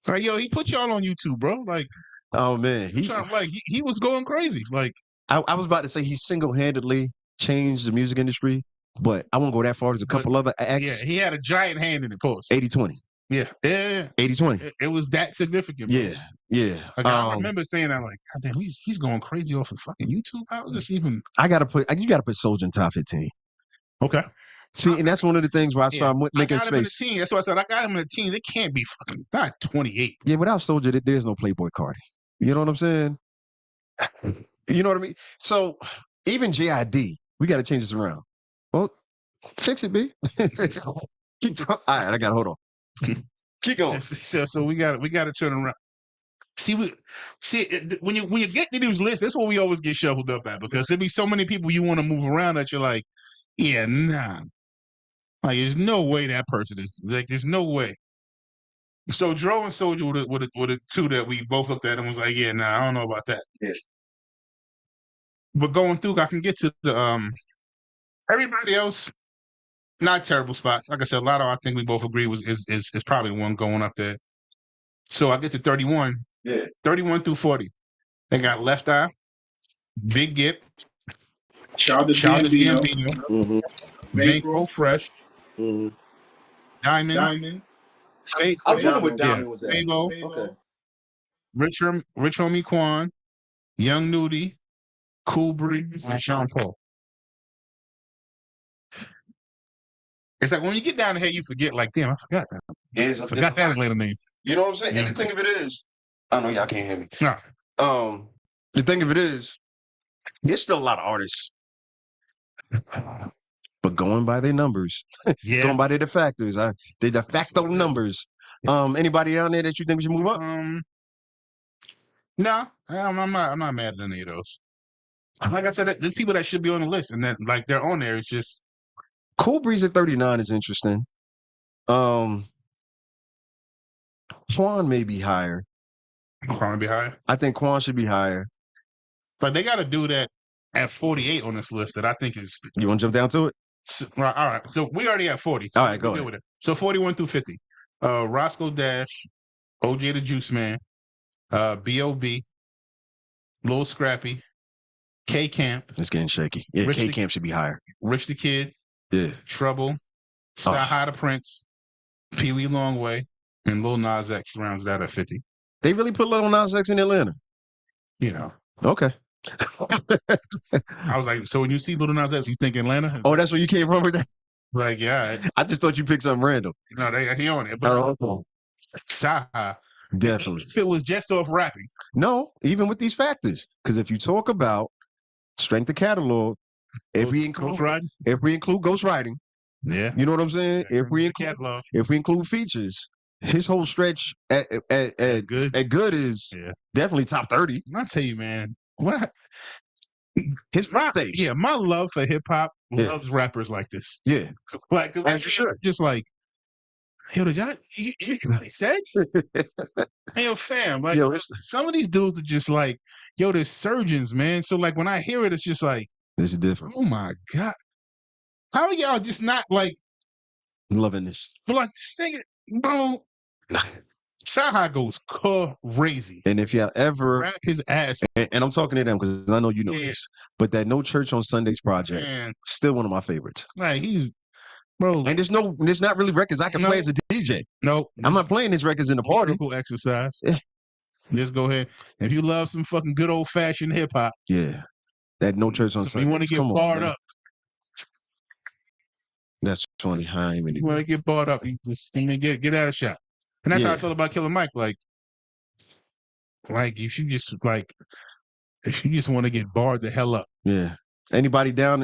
Like, yo, he put y'all on YouTube, bro. Like, oh man, he was going crazy. Like, I was about to say he single-handedly changed the music industry, but I won't go that far. There's a couple other acts. Yeah, he had a giant hand in it. Post 80-20. Yeah. 80-20. It was that significant. Bro. Yeah. Like, I remember saying that, like, God damn, he's going crazy off of fucking YouTube. How is this even? You got to put Soulja in top 15. Okay. See, and that's one of the things where I started making space. Him in the team. That's why I said I got him in the team. It can't be fucking not 28. Yeah, without Soulja, there's no Playboy Cardi. You know what I'm saying? You know what I mean? So even JID, we got to change this around. Well, fix it, B. All right, I got to hold on. Keep going. So we got to turn around. See, when you get to these lists, that's what we always get shuffled up at, because there be so many people you want to move around that you're like, yeah, nah. Like, there's no way that person is like, there's no way. So Dro and Soulja were the two that we both looked at and was like, yeah, nah, I don't know about that. Yeah. But going through, I can get to the everybody else. Not terrible spots. Like I said, Lotto, I think we both agree is probably one going up there. So I get to 31. Yeah. 31 through 40. They got Left Eye, Big Gip, Childish Gambino, Bankroll Fresh, Diamond. I was wondering what Diamond was at. Fabo, Okay. Rich Homie Quan, Young Nudie, Cool Breeze, and Sean Paul. It's like when you get down the head, you forget. Like, damn, I forgot that. I forgot that Atlanta name. You know what I'm saying? And the thing of it is, I know y'all can't hear me. Nah. The thing of it is, there's still a lot of artists, but going by their numbers, going by their de factors, the de facto numbers. Anybody down there that you think we should move up? No, I'm not mad at any of those. Like I said, there's people that should be on the list, and that like they're on there. It's just Cool Breeze at 39 is interesting. Quan may be higher. Quan be higher. I think Quan should be higher. But they got to do that at 48 on this list. That I think is. You want to jump down to it? All right. So we already at 40. So all right, go ahead. With it. So 41 through 50. Roscoe Dash, OJ the Juice Man, B.O.B., Lil Scrappy, K Camp. It's getting shaky. Yeah, K Camp should be higher. Rich the Kid. Yeah. Trouble. Sci-Hi the Prince. Pee Wee Longway. And Lil Nas X rounds that at 50. They really put Lil Nas X in Atlanta? You know. Okay. I was like, so when you see Lil Nas X, you think Atlanta? Oh, that's where you came from with that? Like, yeah. I just thought you picked something random. No, he on it. But Sci-Hi. Definitely. If it was just off rapping. No, even with these factors. Because if you talk about strength of catalog, if we include ghostwriting, yeah, you know what I'm saying? Yeah, if we include features, his whole stretch at good is definitely top 30. I tell you, man, his mixtapes. Yeah, my love for hip hop loves rappers like this. Yeah, like as you should. Just like, yo, did y'all you what he said? Hey, yo, fam, like some of these dudes are just like, yo, they're surgeons, man. So like when I hear it, it's just like, this is different. Oh my God. How are y'all just not like loving this? But like this thing, bro. Sci-Hi goes crazy. And if y'all ever rap his ass, and I'm talking to them because I know you know this, but that No Church on Sundays project, still one of my favorites. Like bro. And there's not really records I can play as a DJ. No, I'm not playing his records in the party. Exercise. Just go ahead. If you love some fucking good old fashioned hip hop, that No Church on Sundays. You want to get barred up. That's funny. You want to get barred up. You just get out of shot. And that's how I feel about Killer Mike. Like you should just if you just want to get barred the hell up. Yeah. Anybody down?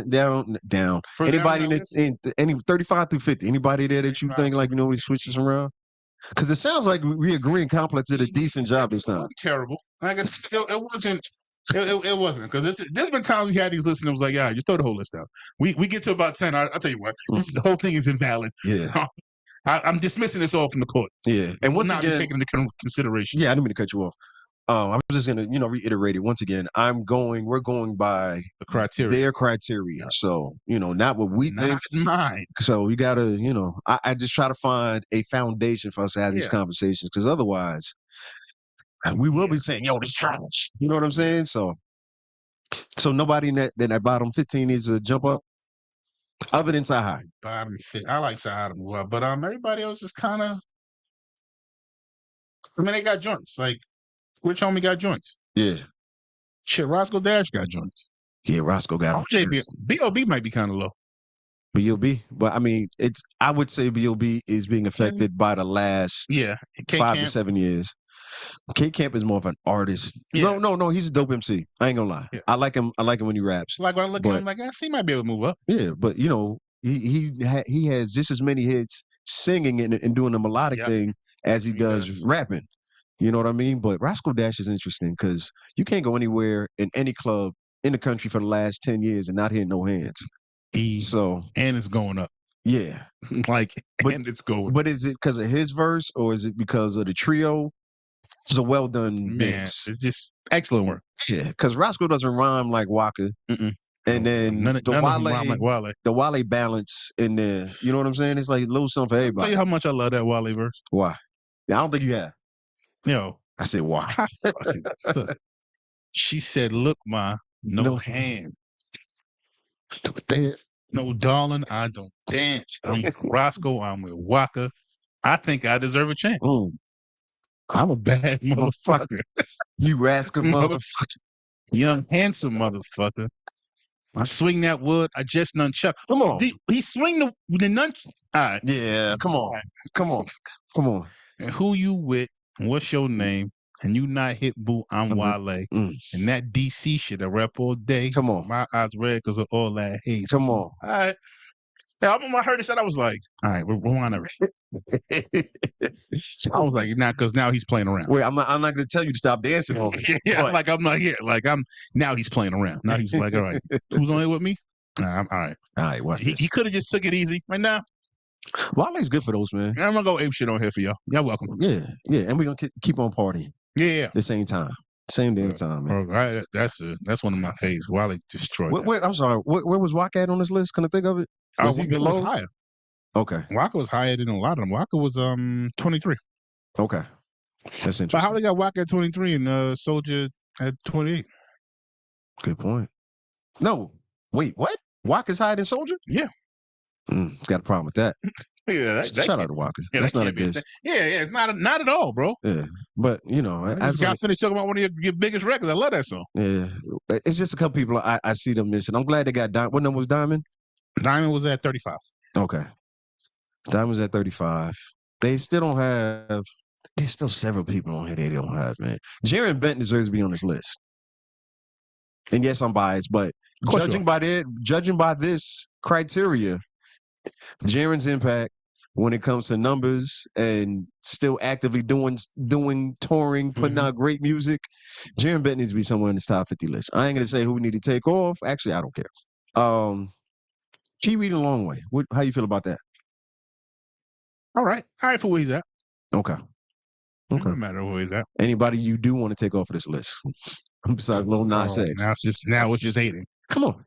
Anybody in any 35 through 50? Anybody there that you think like he switches around? Because it sounds like we agree in Complex did a decent job this time. Terrible. Like it wasn't. It wasn't because there's been times we had these listeners was like, yeah, just throw the whole list out. We get to about 10. I'll tell you what, the whole thing is invalid. Yeah. I'm dismissing this all from the court. Yeah. And once again, taking into consideration. Yeah, I didn't mean to cut you off. I was just gonna, reiterate it once again. We're going by the criteria. Their criteria. Yeah. So, not what we think. Mine. So you gotta, I just try to find a foundation for us to have these conversations because otherwise we will be saying, yo, this trash. You know what I'm saying? So nobody in that bottom 15 needs to jump up other than Sci-Hi. Bottom 15. I like Sci-Hi well, but everybody else is kind of. I mean, they got joints. Like, which homie got joints? Yeah. Shit, Roscoe Dash got joints. Yeah, Roscoe got B.O.B. might be kind of low. B.O.B. But I mean, I would say B.O.B. is being affected by the last 5 to 7 years. K Camp is more of an artist. Yeah. No, he's a dope MC. I ain't gonna lie. Yeah. I like him when he raps. Like when I look at him, like I see he might be able to move up. Yeah, but he has just as many hits singing and doing the melodic thing as he does rapping. You know what I mean? But Roscoe Dash is interesting because you can't go anywhere in any club in the country for the last 10 years and not hear no hands. And it's going up. Yeah. And it's going. But is it because of his verse or is it because of the trio? It's a well done mix. It's just excellent work. Yeah, because Roscoe doesn't rhyme like Waka. Mm-mm. And then the Wale balance in there. You know what I'm saying? It's like a little something for everybody. I'll tell you how much I love that Wale verse. Why? Yeah, I don't think you have. Yo. I said, why? She said, look, ma, no hand. Don't dance. No, darling, I don't dance. I'm with Roscoe. I'm with Waka. I think I deserve a chance. I'm a bad motherfucker. You rascal motherfucker. Young, handsome motherfucker. I swing that wood. I just nunchuck. Come on. He swing the nunchuck. All right. Yeah, come on. Right. Come on. And who you with? What's your name? And you not hit boo, I'm Wale. And that DC shit, I rap all day. Come on. My eyes red because of all that hate. Come on. All right. Yeah, I remember I heard this and I was like, all right, we're on everything. I was like, because now he's playing around. Wait, I'm not going to tell you to stop dancing on it. Yeah, like I'm not here. Like now he's playing around. Now he's like, all right, who's on here with me? All right. All right, watch this. He could have just took it easy right now. Wale's good for those, man. I'm gonna go ape shit on here for y'all. Y'all welcome. Yeah, and we're gonna keep on partying. Yeah. The same time. Same damn time, man. Right, that's one of my faves. Wale destroyed that. I'm sorry. Where was Waka at on this list? Can I think of it? Was he below? Was higher. Okay. Waka was higher than a lot of them. Waka was 23. Okay. That's interesting. But how they got Waka at 23 and Soldier at 28? Good point. No. Wait, what? Waka's higher than Soldier? Yeah. Got a problem with that. Yeah, shout out to Waka. Yeah, that's not a diss. Yeah, it's not at all, bro. Yeah, but I just got finished talking about one of your biggest records. I love that song. Yeah, it's just a couple people I see them missing. I'm glad they got Diamond. What number was Diamond? Diamond was at 35. Okay, Diamond was at 35. They still don't have. There's still several people on here they don't have. Man, Jaron Benton deserves to be on this list. And yes, I'm biased, but judging by this criteria, Jaron's impact when it comes to numbers and still actively doing touring, putting out great music, Jaron Benton needs to be somewhere in this top 50 list. I ain't gonna say who we need to take off. Actually, I don't care. Key Reading Long Way. How you feel about that? All right for where he's at. Okay. No matter where he's at. Anybody you do want to take off of this list? Besides Lil Nas X. Now it's just hating. Come on.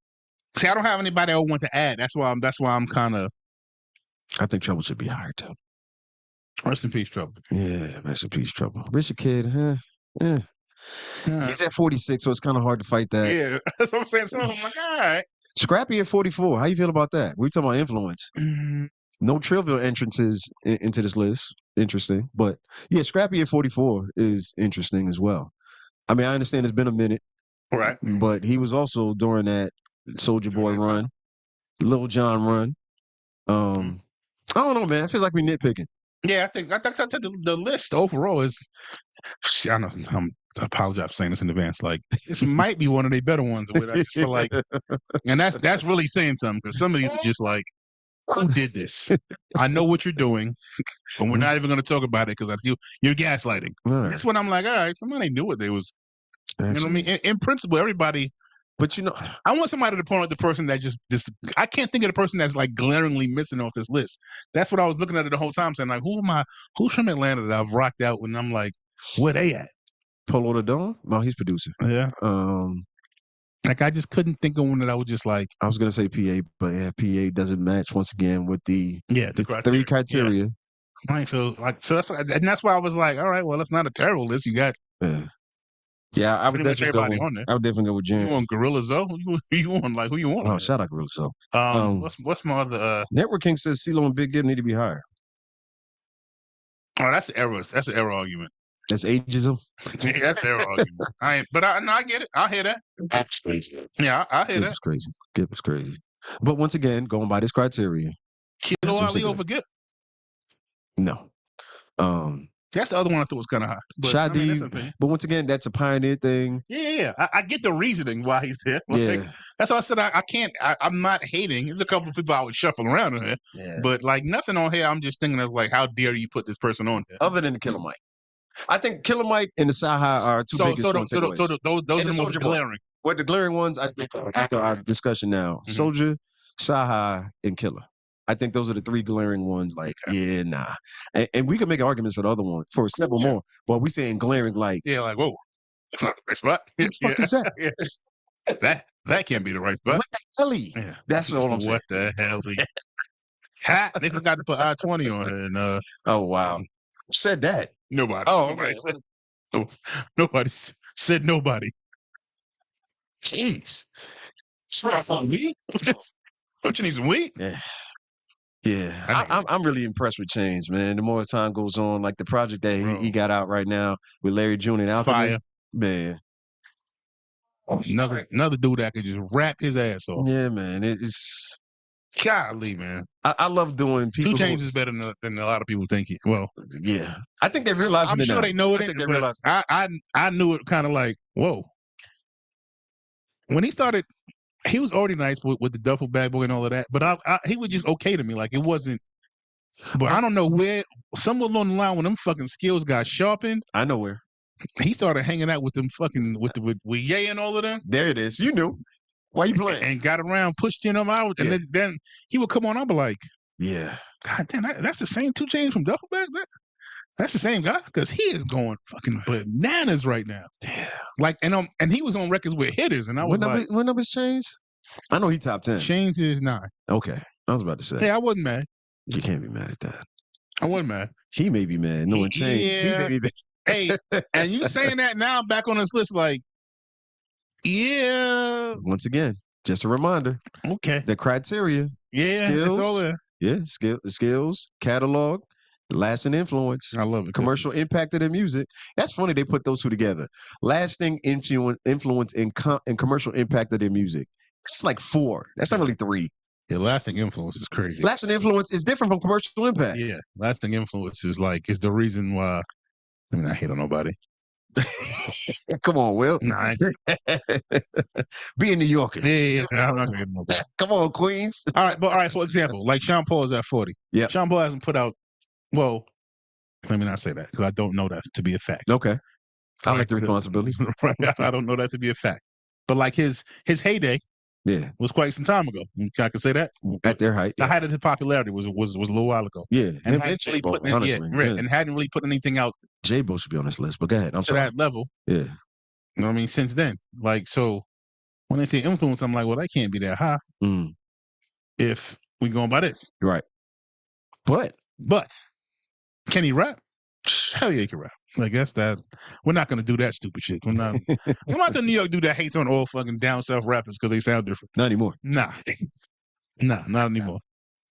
See, I don't have anybody I want to add. That's why I'm kind of. I think Trouble should be higher too. Rest in peace, Trouble. Yeah, rest in peace, Trouble. Richard Kidd, Yeah. He's at 46, so it's kind of hard to fight that. Yeah, that's what I'm saying. So I'm like, all right. Scrappy at 44. How you feel about that? We're talking about influence. No trivial entrances into this list. Interesting. But yeah, Scrappy at 44 is interesting as well. I mean, I understand it's been a minute. Right. But he was also during that Soulja Boy run, Lil Jon run. I don't know, man. I feel like we nitpicking. Yeah, I think the list overall is. I know. I apologize for saying this in advance. Like this might be one of the better ones. I just feel like, and that's really saying something because some of these are just like, who did this? I know what you're doing, but we're not even going to talk about it because you're gaslighting. Right. That's when I'm like, all right, somebody knew what they was. You know what I mean? In principle, everybody. But I want somebody to point out the person that just I can't think of the person that's like glaringly missing off this list. That's what I was looking at it the whole time, saying like, who's from Atlanta that I've rocked out when I'm like, where they at? Polo the Dawn? No, he's producing. Yeah. Like I just couldn't think of one that I was just like. I was gonna say PA, but yeah, PA doesn't match once again with the three criteria. Yeah. So that's why I was like, all right, well, it's not a terrible list. You got. Yeah, I would definitely go with Jaron. You want Gorilla Zoe? Who you want? Like who you want? Oh, shout out Gorilla Zoe. What's my other? Network King says CeeLo and Big Gibb need to be higher. Oh, that's an error. That's an error argument. That's ageism. Yeah, that's an error argument. I get it. I hear that. That's crazy. Yeah, I hear that. Gibb was crazy. But once again, going by this criteria, Kilo Ali over Gibb? No. That's the other one I thought was kind of high. But once again, that's a pioneer thing. Yeah. I get the reasoning why he's there. Like, that's why I said I can't. I'm not hating. There's a couple of people I would shuffle around in here. Yeah. But like nothing on here. I'm just thinking of like, how dare you put this person on here? Other than the Killer Mike. I think Killer Mike and the Sci-Hi are two biggest ones. So those are the most glaring. What the glaring ones, I think, after our discussion now, Soulja, Sci-Hi, and Killer. I think those are the three glaring ones. Like, nah. And we can make arguments for the other one, for several more. But we saying glaring like. Yeah, like, whoa. That's not the right spot. What the fuck is that? That can't be the right spot. What the hell? Yeah. That's what I'm saying. What the hell? They forgot to put I-20 on here. And, oh, wow. Who said that? Nobody. Oh, nobody said nobody. Jeez. Don't you need some weed? Yeah. I'm really impressed with Chainz, man. The more time goes on, like the project that he got out right now with Larry June and Alchemist, man. Another dude that could just rap his ass off. Yeah, man. It's golly, man. I love doing people. 2 Chainz is better than a lot of people think. Well, yeah, I think they realize. I'm sure they know it. I think they realize. I knew it kind of like, whoa. When he started, he was already nice with the duffel bag boy and all of that, but he was just okay to me. Like, it wasn't. But I don't know where, somewhere along the line when them fucking skills got sharpened. I know where. He started hanging out with them fucking with Ye and all of them. There it is. You knew. Why you playing? And got around, pushed in them out, and then he would come on. I'd be like, yeah, God damn, that's the same 2 Chainz from Duffel Bag. That's the same guy, because he is going fucking bananas right now. Yeah, like and he was on records with hitters, and I was what number's Chainz? I know he top 10. Chainz is 9. Okay, I was about to say. Hey, I wasn't mad. You can't be mad at that. I wasn't mad. He may be mad. No one changed. Yeah. He may be mad. Hey, and you saying that now back on this list, like, yeah. Once again, just a reminder. Okay. The criteria. Yeah, skills. it's all there. Yeah, skills, catalog, lasting influence. I love it. Commercial impact of their music. That's funny they put those two together. Lasting influence and commercial impact of their music. It's like 4. That's not really 3. Yeah, lasting influence is crazy. Lasting influence is different from commercial impact. Yeah, lasting influence is the reason why. I mean, I hate on nobody. Come on, Will. Nah, be a New Yorker. Yeah, I'm not hating on nobody. Come on, Queens. All right. For example, like Sean Paul is at 40. Yeah, Sean Paul hasn't put out. Well, let me not say that because I don't know that to be a fact. Okay, I like the responsibility. Right, I don't know that to be a fact. But like his heyday. Yeah, was quite some time ago. I can say that at their height. The height of his popularity was a little while ago. Yeah, and hadn't really put anything out. J-Bo should be on this list, but go ahead. I'm sorry. That level. Yeah, you know what I mean. Since then, like, so when they say influence, I'm like, well, that can't be that high. If we going by this, right? But can he rap? Hell yeah, he can rap. Like that's that. We're not gonna do that stupid shit. We're not. I'm not the New York dude that hates on all fucking down south rappers because they sound different. Not anymore. Nah, not anymore.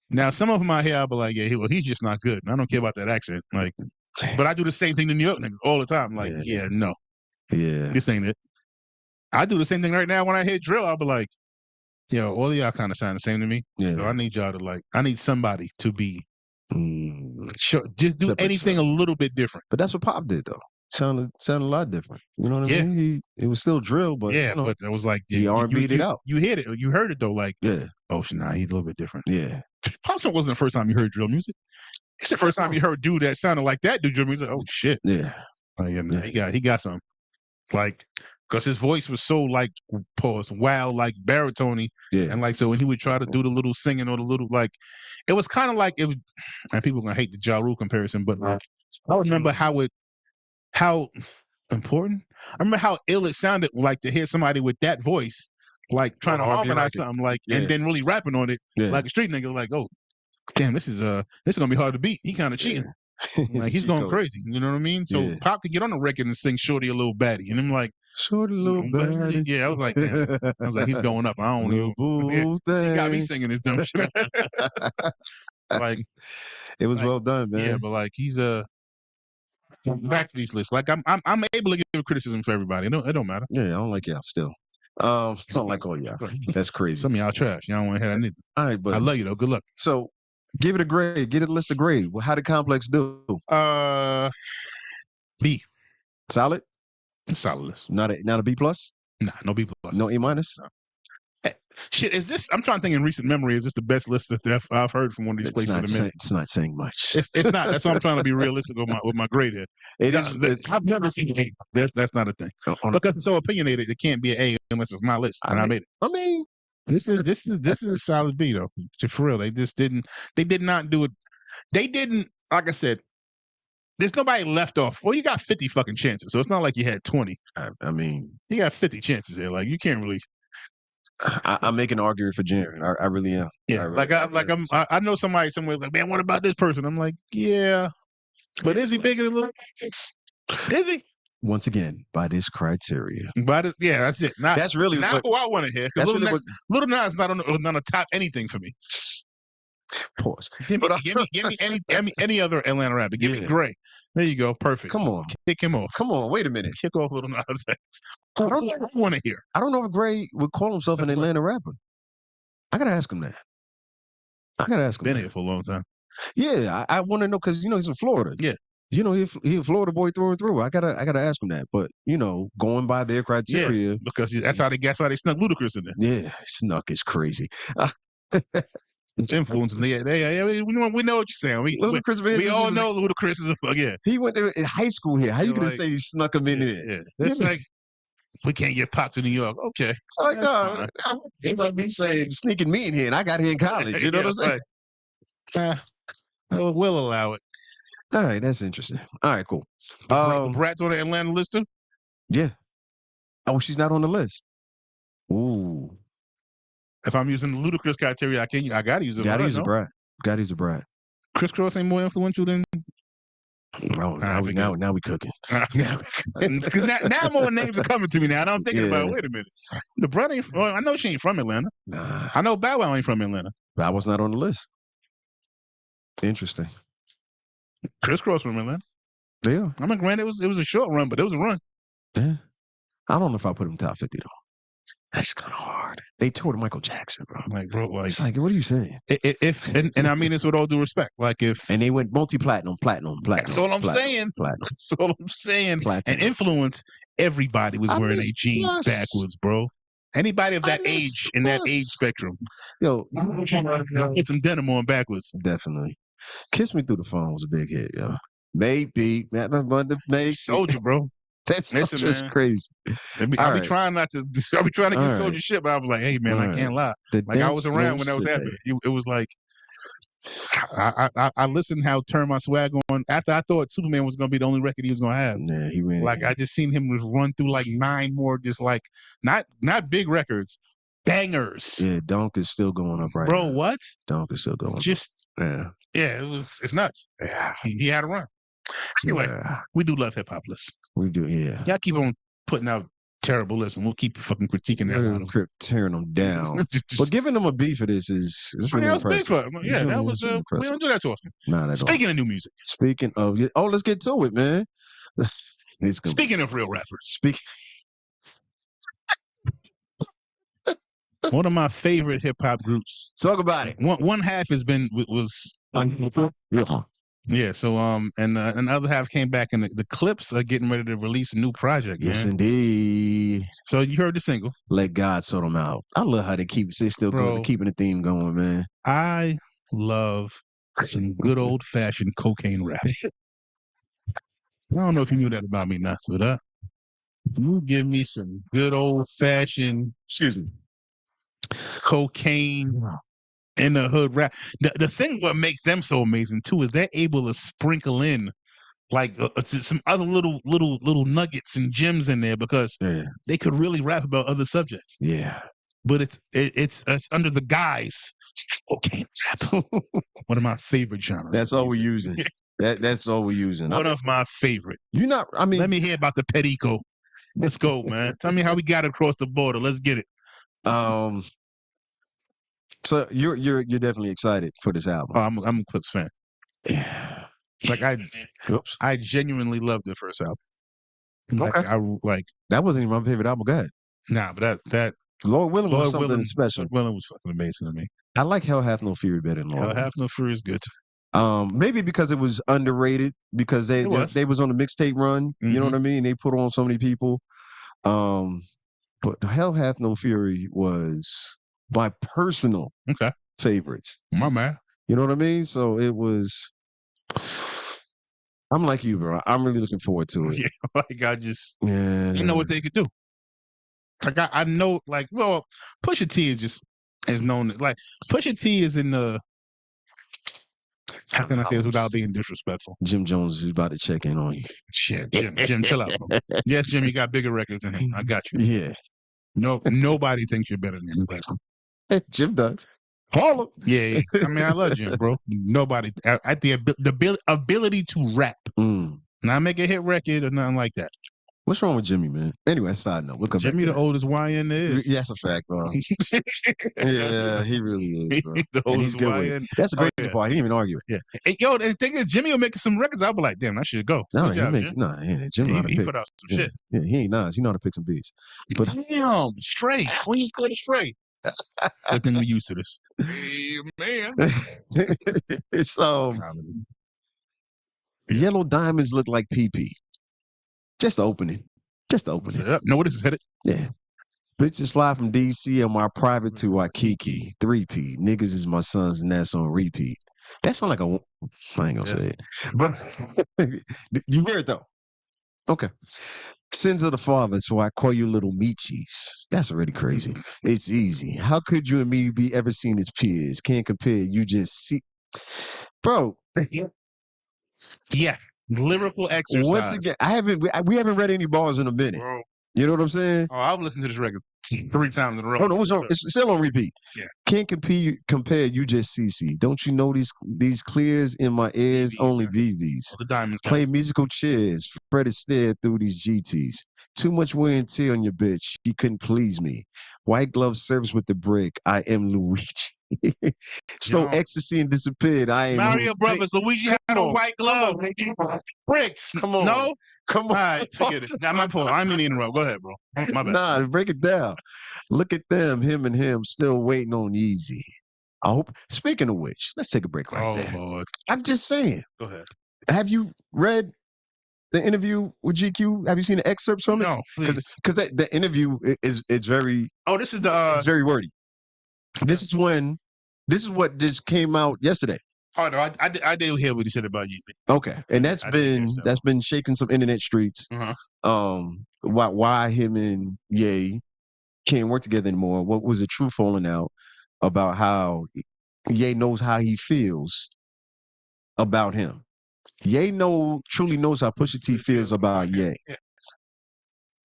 Now some of them out here, I'll be like, yeah, he's just not good. And I don't care about that accent. Like, but I do the same thing to New York niggas all the time. Like, no, this ain't it. I do the same thing right now when I hear drill. I'll be like, yo, all of y'all kind of sound the same to me. Yeah, so I need y'all to I need somebody to be. Sure, just do anything a little bit different. But that's what Pop did, though. Sounded a lot different. You know what I mean? It was still drill, but but it was like he R&B'd it out. You heard it. You heard it though. Like, oh, nah, he's a little bit different. Yeah, Pop Smoke wasn't the first time you heard drill music. It's the first time you heard dude that sounded like that do drill music. Oh shit. Yeah. He got some. Like, because his voice was so like wild, like baritone-y. Yeah. And like so when he would try to do the little singing or the little like it was kind of like it was, and people are gonna hate the Ja Rule comparison, but I remember how important. I remember how ill it sounded like to hear somebody with that voice, like trying to harmonize something, like and then really rapping on it, like a street nigga, like, oh, damn, this is gonna be hard to beat. He kind of cheating. Like he's going crazy. You know what I mean? So Pop could get on the record and sing "Shorty a Little Baddie," and I'm like, "Shorty a Little Baddie." Yeah, I was like, damn. I was like, he's going up. I don't know. He got me singing this dumb shit. Like, it was well done, man. Yeah, but like he's back to these lists. Like I'm able to give criticism for everybody. It don't matter. Yeah, I don't like y'all still. I don't like all y'all. That's crazy. Some of y'all trash. Y'all don't want to hear that neither. All right, but I love you though. Good luck. So give it a grade. Get it a list of grade. Well, how did Complex do? B. Solid? Solid list. Not a B plus? Nah, no B plus. No A minus? No. Shit, is this? I'm trying to think in recent memory. Is this the best list that I've heard from one of these places? It's not saying much. It's not. That's why I'm trying to be realistic with my grade here. I've never seen A. That's not a thing because it's so opinionated. It can't be an A unless it's my list, and I made it. I mean, this is a solid B though. For real, they just didn't. They did not do it. They didn't. Like I said, there's nobody left off. Well, you got 50 fucking chances, so it's not like you had 20. I mean, you got 50 chances here. Like you can't really. I'm making an argument for Jaren. I really am. Yeah, I know somebody somewhere's like, man, what about this person? I'm like, yeah, but is he bigger than Lil? Is he? Once again, by this criteria. Yeah, that's it. That's really not who I want to hear. Because Lil Nas is not on a top anything for me. Pause. Give me any other Atlanta rapper. Give me Gray. There you go. Perfect. Come on. Kick him off. Come on. Wait a minute. Kick off Little Nas X. I don't want to hear. I don't know if Gray would call himself an Atlanta rapper. I got to ask him that. Been here for a long time. Yeah, I want to know because, he's in Florida. Yeah. He's a Florida boy through and through. I gotta ask him that. But, going by their criteria. Yeah, because that's how they snuck Ludacris in there. Yeah, snuck is crazy. It's influencing. We know what you're saying. We all know Ludacris is a fuck. Yeah. He went there in high school here. How you going to say he snuck him in there? Yeah. That's like, we can't get Pop to New York. Okay. Like, it's like me saying sneaking me in here and I got here in college. You know what I'm saying? We'll allow it. All right, that's interesting. All right, cool. Brat's on the Atlanta list too? Yeah. Oh, she's not on the list. Ooh. If I'm using the Ludacris criteria, I gotta use a Brat. Gotta use a Brat. Criss Cross ain't more influential than. Oh, now we cooking. now more names are coming to me now. And I'm thinking about, wait a minute. The Brat ain't. Well, I know she ain't from Atlanta. Nah. I know Bow Wow ain't from Atlanta. Bow Wow's not on the list. Interesting. Criss Cross from Atlanta. Yeah. I mean, granted, it was a short run, but it was a run. Yeah. I don't know if I put him top 50 though. That's kind of hard. They toured Michael Jackson, bro. It's like, what are you saying? And I mean this with all due respect. And they went multi-platinum, platinum. That's all I'm saying. Platinum. That's all I'm saying. Platinum. And influence, everybody was wearing their jeans backwards, bro. Anybody of that age, in that age spectrum. Yo. Get some denim on backwards. Definitely. Kiss Me Through the Phone was a big hit, yo. Baby. Soldier, bro. That's just crazy. I'll be trying not to. I'll be trying to get Soldier shit, but I was like, "Hey, man, I can't lie." I was around when that was happening. It was like I listened how Turn My Swag On after I thought Superman was gonna be the only record he was gonna have. Yeah, he really. I just seen him just run through 9 more, just not big records, bangers. Yeah, Donk is still going up right bro. now. What? Donk is still going. Yeah. It's nuts. Yeah, he had a run. Anyway, we do love hip hop lists. We do, yeah. Y'all keep on putting out terrible lists, and we'll keep fucking critiquing that. Tearing them down. But giving them a beat for this is really impressive. Yeah, that was. We don't do that too often. Not at all. Speaking of new music. Speaking of, let's get to it, man. Speaking of real rappers. One of my favorite hip hop groups. Talk about it. One half was. Yeah, so and the other half came back, and the Clipse are getting ready to release a new project. Yes, man. Indeed. So you heard the single? Let God sort them out. I love how they still keeping the theme going, man. I love some good old fashioned cocaine rap. I don't know if you knew that about me, not but you give me some good old fashioned, cocaine. In the hood rap. The thing what makes them so amazing too is they're able to sprinkle in some other little nuggets and gems in there because they could really rap about other subjects. Yeah, but it's under the guise cocaine rap. One of my favorite genres. That's all we're using. That's all we're using. One of my favorite. Let me hear about the Perico. Let's go, man. Tell me how we got across the border. Let's get it. So you're definitely excited for this album. Oh, I'm a Clipse fan. Yeah. I genuinely loved their first album. Okay. That wasn't even my favorite album. Go ahead. Nah, but that Lord Willing was something special. Lord Willing was fucking amazing to me. I like Hell Hath No Fury better than Lord Hell Hath No Fury is good. Maybe because it was underrated because they was on the mixtape run. Mm-hmm. You know what I mean? They put on so many people. But Hell Hath No Fury was my personal favorites. My man. You know what I mean? So it was. I'm like you, bro. I'm really looking forward to it. Yeah, I know what they could do. I know, Pusha T is known. Pusha T is in the. How can I say this without being disrespectful? Jim Jones is about to check in on you. Shit, Jim, chill out, bro. Yes, Jim, you got bigger records than him. I got you. Yeah. No, nobody thinks you're better than him. Jim does. Harlem. Yeah. I mean, I love Jim, bro. Nobody at the ability to rap. Not make a hit record or nothing like that. What's wrong with Jimmy, man? Anyway, side note. We'll come Jimmy, back to the oldest YN there is. Yeah, that's a fact, bro. Yeah, he really is, bro. And he's good with it. That's the crazy part. He didn't even argue it. Yeah. And, yo, and the thing is, Jimmy will make some records. I'll be like, damn, I should go. No, Good job, Jimmy he put out some shit. Yeah, he ain't nice. He know how to pick some beats. But damn, straight. Queen's good straight. Good thing we used to this. Hey, man. It's Yellow Diamonds look like PP. Just the opening. Know where this is headed? Yeah. Bitches fly from DC on my private to Waikiki. 3P. Niggas is my sons and that's on repeat. That sound like I ain't gonna say it. But you hear it though. Okay. Sins of the father, so I call you little Michis. That's already crazy. It's easy. How could you and me be ever seen as peers? Can't compare. You just see. Bro. Yeah. Lyrical exercise. Once again, we haven't read any bars in a minute. Bro. You know what I'm saying? Oh, I've listened to this record 3 times in a row. Oh, no, it's still on repeat. Yeah. Can't compare, you just CC. Don't you know these clears in my ears, only VVs. The diamonds. Play musical chairs, Fred is stared through these GTs. Too much wear and tear on your bitch. She couldn't please me. White glove service with the brick. I am Luigi. So ecstasy and disappeared. I am Mario Brothers. Luigi had a white glove. Bricks. Come on. No? Come on. All right, forget it. Now, my fault. I didn't mean to interrupt. Go ahead, bro. My bad. Nah, break it down. Look at them, him and him, still waiting on Yeezy. I hope. Speaking of which, let's take a break right there. Lord. I'm just saying. Go ahead. Have you read the interview with GQ? Have you seen the excerpts from it? No, please. Because the interview is very. Oh, this is it's very wordy. This is what just came out yesterday. Oh no, I did hear what he said about you. Okay, and that's been shaking some internet streets. Why him and Ye can't work together anymore? What was the truth falling out about how Ye knows how he feels about him? Ye truly knows how Pusha T feels about Ye. Yeah.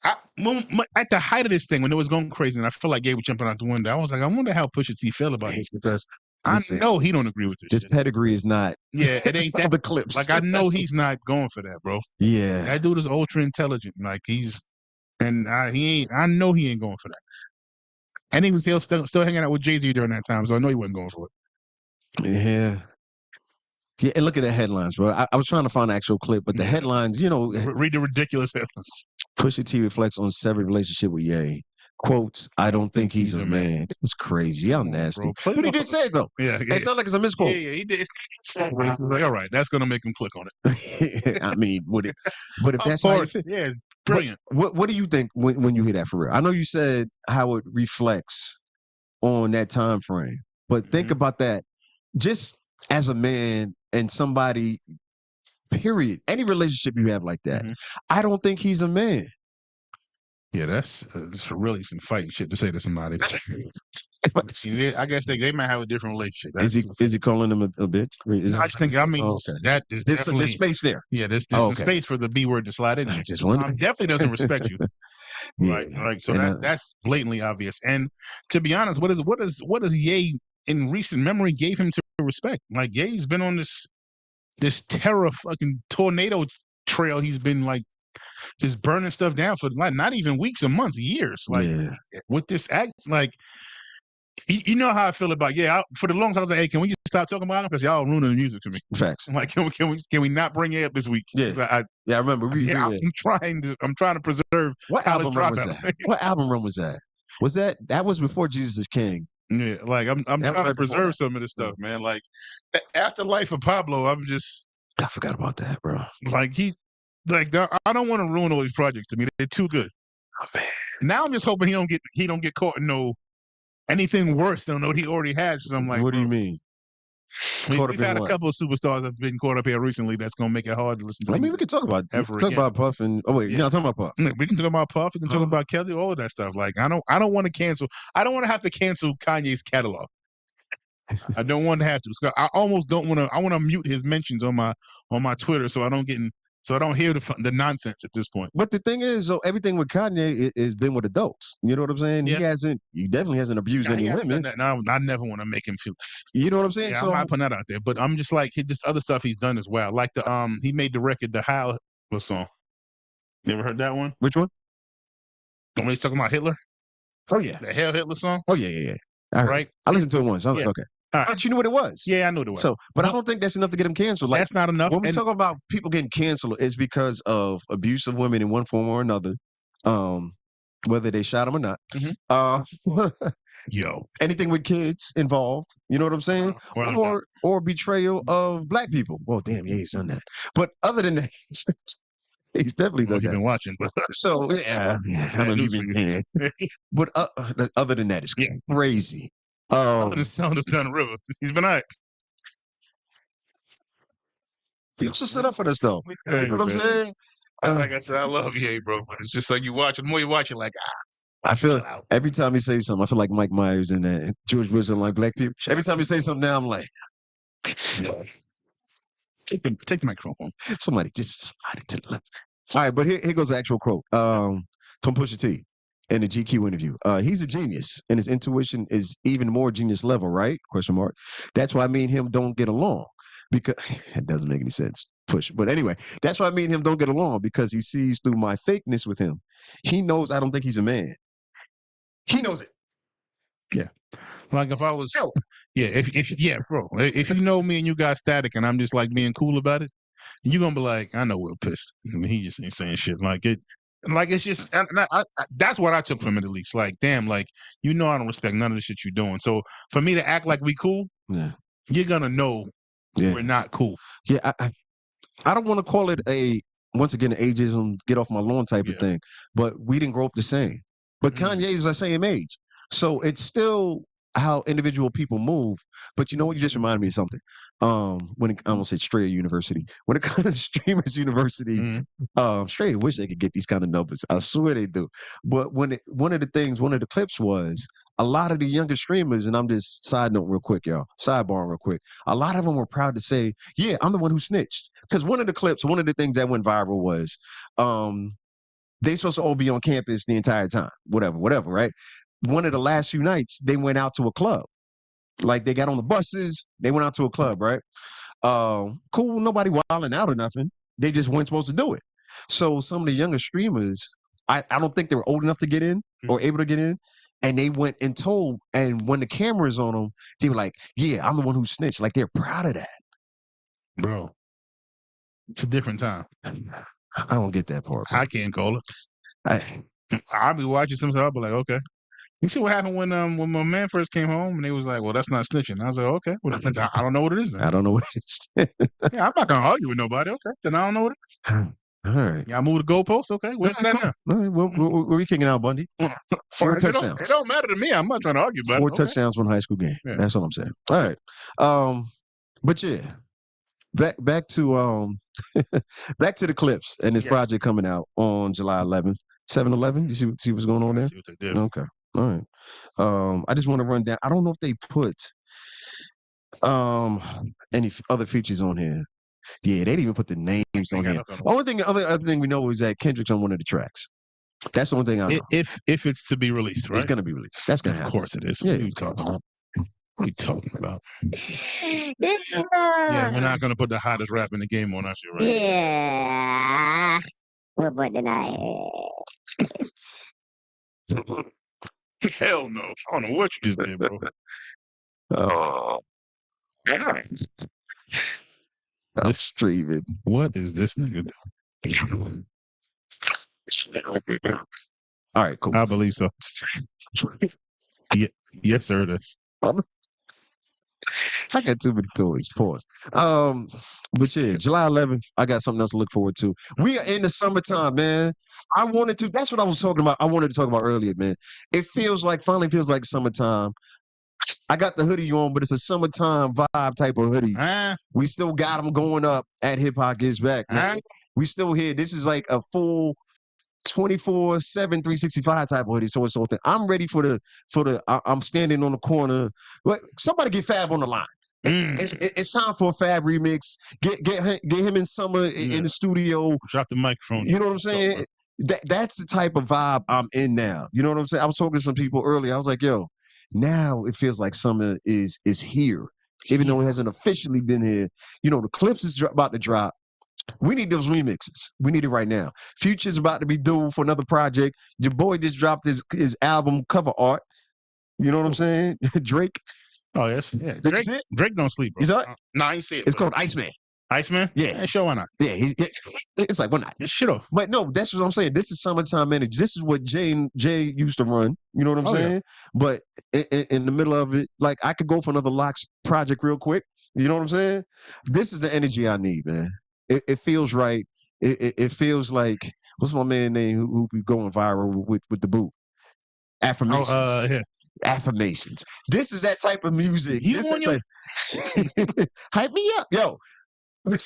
At the height of this thing, when it was going crazy, and I feel like Ye was jumping out the window, I was like, I wonder how Pusha T feel about this because I know he don't agree with this. This pedigree is not. Yeah, it ain't that. The Clipse. Like I know he's not going for that, bro. Yeah, that dude is ultra intelligent. Like he ain't. I know he ain't going for that. And he was still hanging out with Jay-Z during that time, so I know he wasn't going for it. Yeah. Yeah, and look at the headlines, bro. I was trying to find an actual clip, but the headlines, read the ridiculous headlines. Pusha T reflects on severed relationship with Ye. Quotes, I don't think he's a man. That's crazy. How nasty. But he did say it, though. Yeah. It sounds like it's a misquote. Yeah, he did. Like, all right, that's going to make him click on it. I mean, would it? But if that's course, yeah, brilliant. What do you think when you hear that for real? I know you said how it reflects on that time frame, but think about that just as a man and somebody, period. Any relationship you have like that, I don't think he's a man. Yeah, that's really some fighting shit to say to somebody. I guess they might have a different relationship. Is he calling him a bitch? I just think that is there's space there. Yeah, there's some space for the B word to slide in. Definitely doesn't respect you. Right. So that's blatantly obvious. And to be honest, what is Ye in recent memory gave him to respect? Like Ye's been on this terror fucking tornado trail. He's been like just burning stuff down for like not even weeks or months, years. Like with this act, like you know how I feel about for the longest I was like, hey, can we just stop talking about him because y'all ruining the music to me? Facts. I'm like, can we not bring it up this week? Yeah, I remember. I'm trying to preserve. What album run was that? What album run was that? That was before Jesus is King? Yeah, like I'm trying to preserve some of this stuff, man. Like after Life of Pablo, I forgot about that, bro. Like I don't want to ruin all these projects to me. They're too good. Oh, man. Now I'm just hoping he don't get caught in anything worse than what he already has. So I'm like, what do you mean? We've had a couple of superstars that have been caught up here recently. That's gonna make it hard to listen to. I mean, we can talk about Puff and you're not talking about Puff. We can talk about Puff. We can talk about Kelly. All of that stuff. Like I don't want to cancel. I don't want to have to cancel Kanye's catalog. I don't want to have to. I almost don't want to. I want to mute his mentions on my Twitter so I don't hear the nonsense at this point. But the thing is, everything with Kanye has been with adults. You know what I'm saying? Yeah. He definitely hasn't abused any women. I never want to make him feel. You know what I'm saying? Yeah, I'm not putting that out there, but I'm just like just other stuff he's done as well. Like he made the record, the How song. You ever heard that one? Which one? When he's talking about Hitler? Oh yeah, the Hail Hitler song. Oh yeah. Right? I listened to it once. I was Yeah. like, okay. All right. But you knew what it was. Yeah, I knew what it was. So, but I don't think that's enough to get him canceled. Like, that's not enough. when we talk about people getting canceled, it's because of abuse of women in one form or another, whether they shot them or not. Yo, anything with kids involved, you know what I'm saying? Or betrayal of black people. Well, damn, yeah, he's done that. But other than that, he's definitely done that. Been watching, but so yeah, I know you've been. But other than that, it's crazy. Other than selling us down the river, he's been all right. He also stood up for us, though. You know what I'm saying? Like I said, I love Ye, bro. But it's just like you watch it. The more you watch it, like I feel every time he says something, I feel like Mike Myers and George Bush and like black people. Every time he says something now, I'm like, take the microphone. Somebody just slide it to the left. All right, but here goes the actual quote from Pusha T in the GQ interview. He's a genius, and his intuition is even more genius level, right? Question mark. That's why me and him don't get along, because that doesn't make any sense. Push. But anyway, that's why me and him don't get along, because he sees through my fakeness with him. He knows I don't think he's a man. He knows it. Yeah. Like if I was, bro. If you know me and you got static and I'm just like being cool about it, you're gonna be like, I know Will pissed. He just ain't saying shit. Like it's just, that's what I took from it, at least. Like, damn, like, I don't respect none of the shit you're doing. So for me to act like we cool, you're gonna know we're not cool. Yeah, I don't want to call it once again, ageism, get off my lawn type of thing, but we didn't grow up the same. But Kanye is the same age. So it's still how individual people move. But you know what? You just reminded me of something. I almost said Strayer University. When it comes to Streamers University, Strayer wish they could get these kind of numbers. I swear they do. But one of the clips was a lot of the younger streamers, and I'm just sidebar real quick. A lot of them were proud to say, yeah, I'm the one who snitched. Because one of the things that went viral was they supposed to all be on campus the entire time, whatever, right? One of the last few nights, they went out to a club. Like, they got on the buses, they went out to a club, right? Cool, nobody wilding out or nothing. They just weren't supposed to do it. So some of the younger streamers, I don't think they were old enough to get in or able to get in. And they went and told, and when the camera's on them, they were like, yeah, I'm the one who snitched. Like, they're proud of that. Bro, it's a different time. I don't get that part. Bro. I can't call it. I'll be watching something. I'll be like, okay. You see what happened when my man first came home and he was like, well, that's not snitching. I was like, okay. Well, I don't know what it is then. I don't know what it is. Yeah, I'm not going to argue with nobody. Okay. Then I don't know what it is. All right. Y'all move the goalposts? Okay. Where's that now? All right. Where are you kicking out, Bundy? 4 touchdowns. It don't matter to me. I'm not trying to argue about 4 touchdowns, one high school game. Yeah. That's what I'm saying. All right. But yeah. Back to back to the Clipse and this project coming out on July 11th. 7-11. You see what's going on there? See what they did. Okay. All right. I just want to run down. I don't know if they put any other features on here. Yeah, they didn't even put the names on here. The other thing we know is that Kendrick's on one of the tracks. That's the only thing I know. If it's to be released, right? It's gonna be released. That's gonna happen. Of course it is. Yeah. What are you talking about? Yeah, we're not gonna put the hottest rap in the game on us, right? Yeah. We'll put tonight. Hell no. I don't know what you just did, bro. Oh. I'm streaming. What is this nigga doing? All right, cool. I believe so. Yes, sir, it is. I got too many toys. Pause. But yeah, July 11th, I got something else to look forward to. We are in the summertime, man. That's what I was talking about. I wanted to talk about earlier, man. It finally feels like summertime. I got the hoodie on, but it's a summertime vibe type of hoodie. We still got them going up at Hip Hop Gets Back, man. We still here. This is like a full 24/7, 365 type of hoodie. So it's something. I'm ready for I'm standing on the corner. Somebody get Fab on the line. It's time for a Fab remix. Get him in summer in the studio. Drop the microphone. You know what I'm saying? That's the type of vibe I'm in now. You know what I'm saying? I was talking to some people earlier. I was like, yo, now it feels like summer is here, even though it hasn't officially been here. You know, the Clipse is about to drop. We need those remixes. We need it right now. Future's about to be due for another project. Your boy just dropped his album cover art. You know what I'm saying? Drake. Oh, yes. Yeah. Did you see it? Drake don't sleep, bro. You saw it? No, I ain't see it. It's called Iceman. Iceman? Yeah. Sure, why not? Yeah, it's like, why not? Shit off. But no, that's what I'm saying. This is summertime energy. This is what Jay used to run. You know what I'm saying? Yeah. But in the middle of it, like I could go for another Locks project real quick. You know what I'm saying? This is the energy I need, man. It feels right. It feels like, what's my man name who be going viral with the boot? Affirmations. Yeah. Affirmations. This is that type of music. Hype me up, yo. Yeah,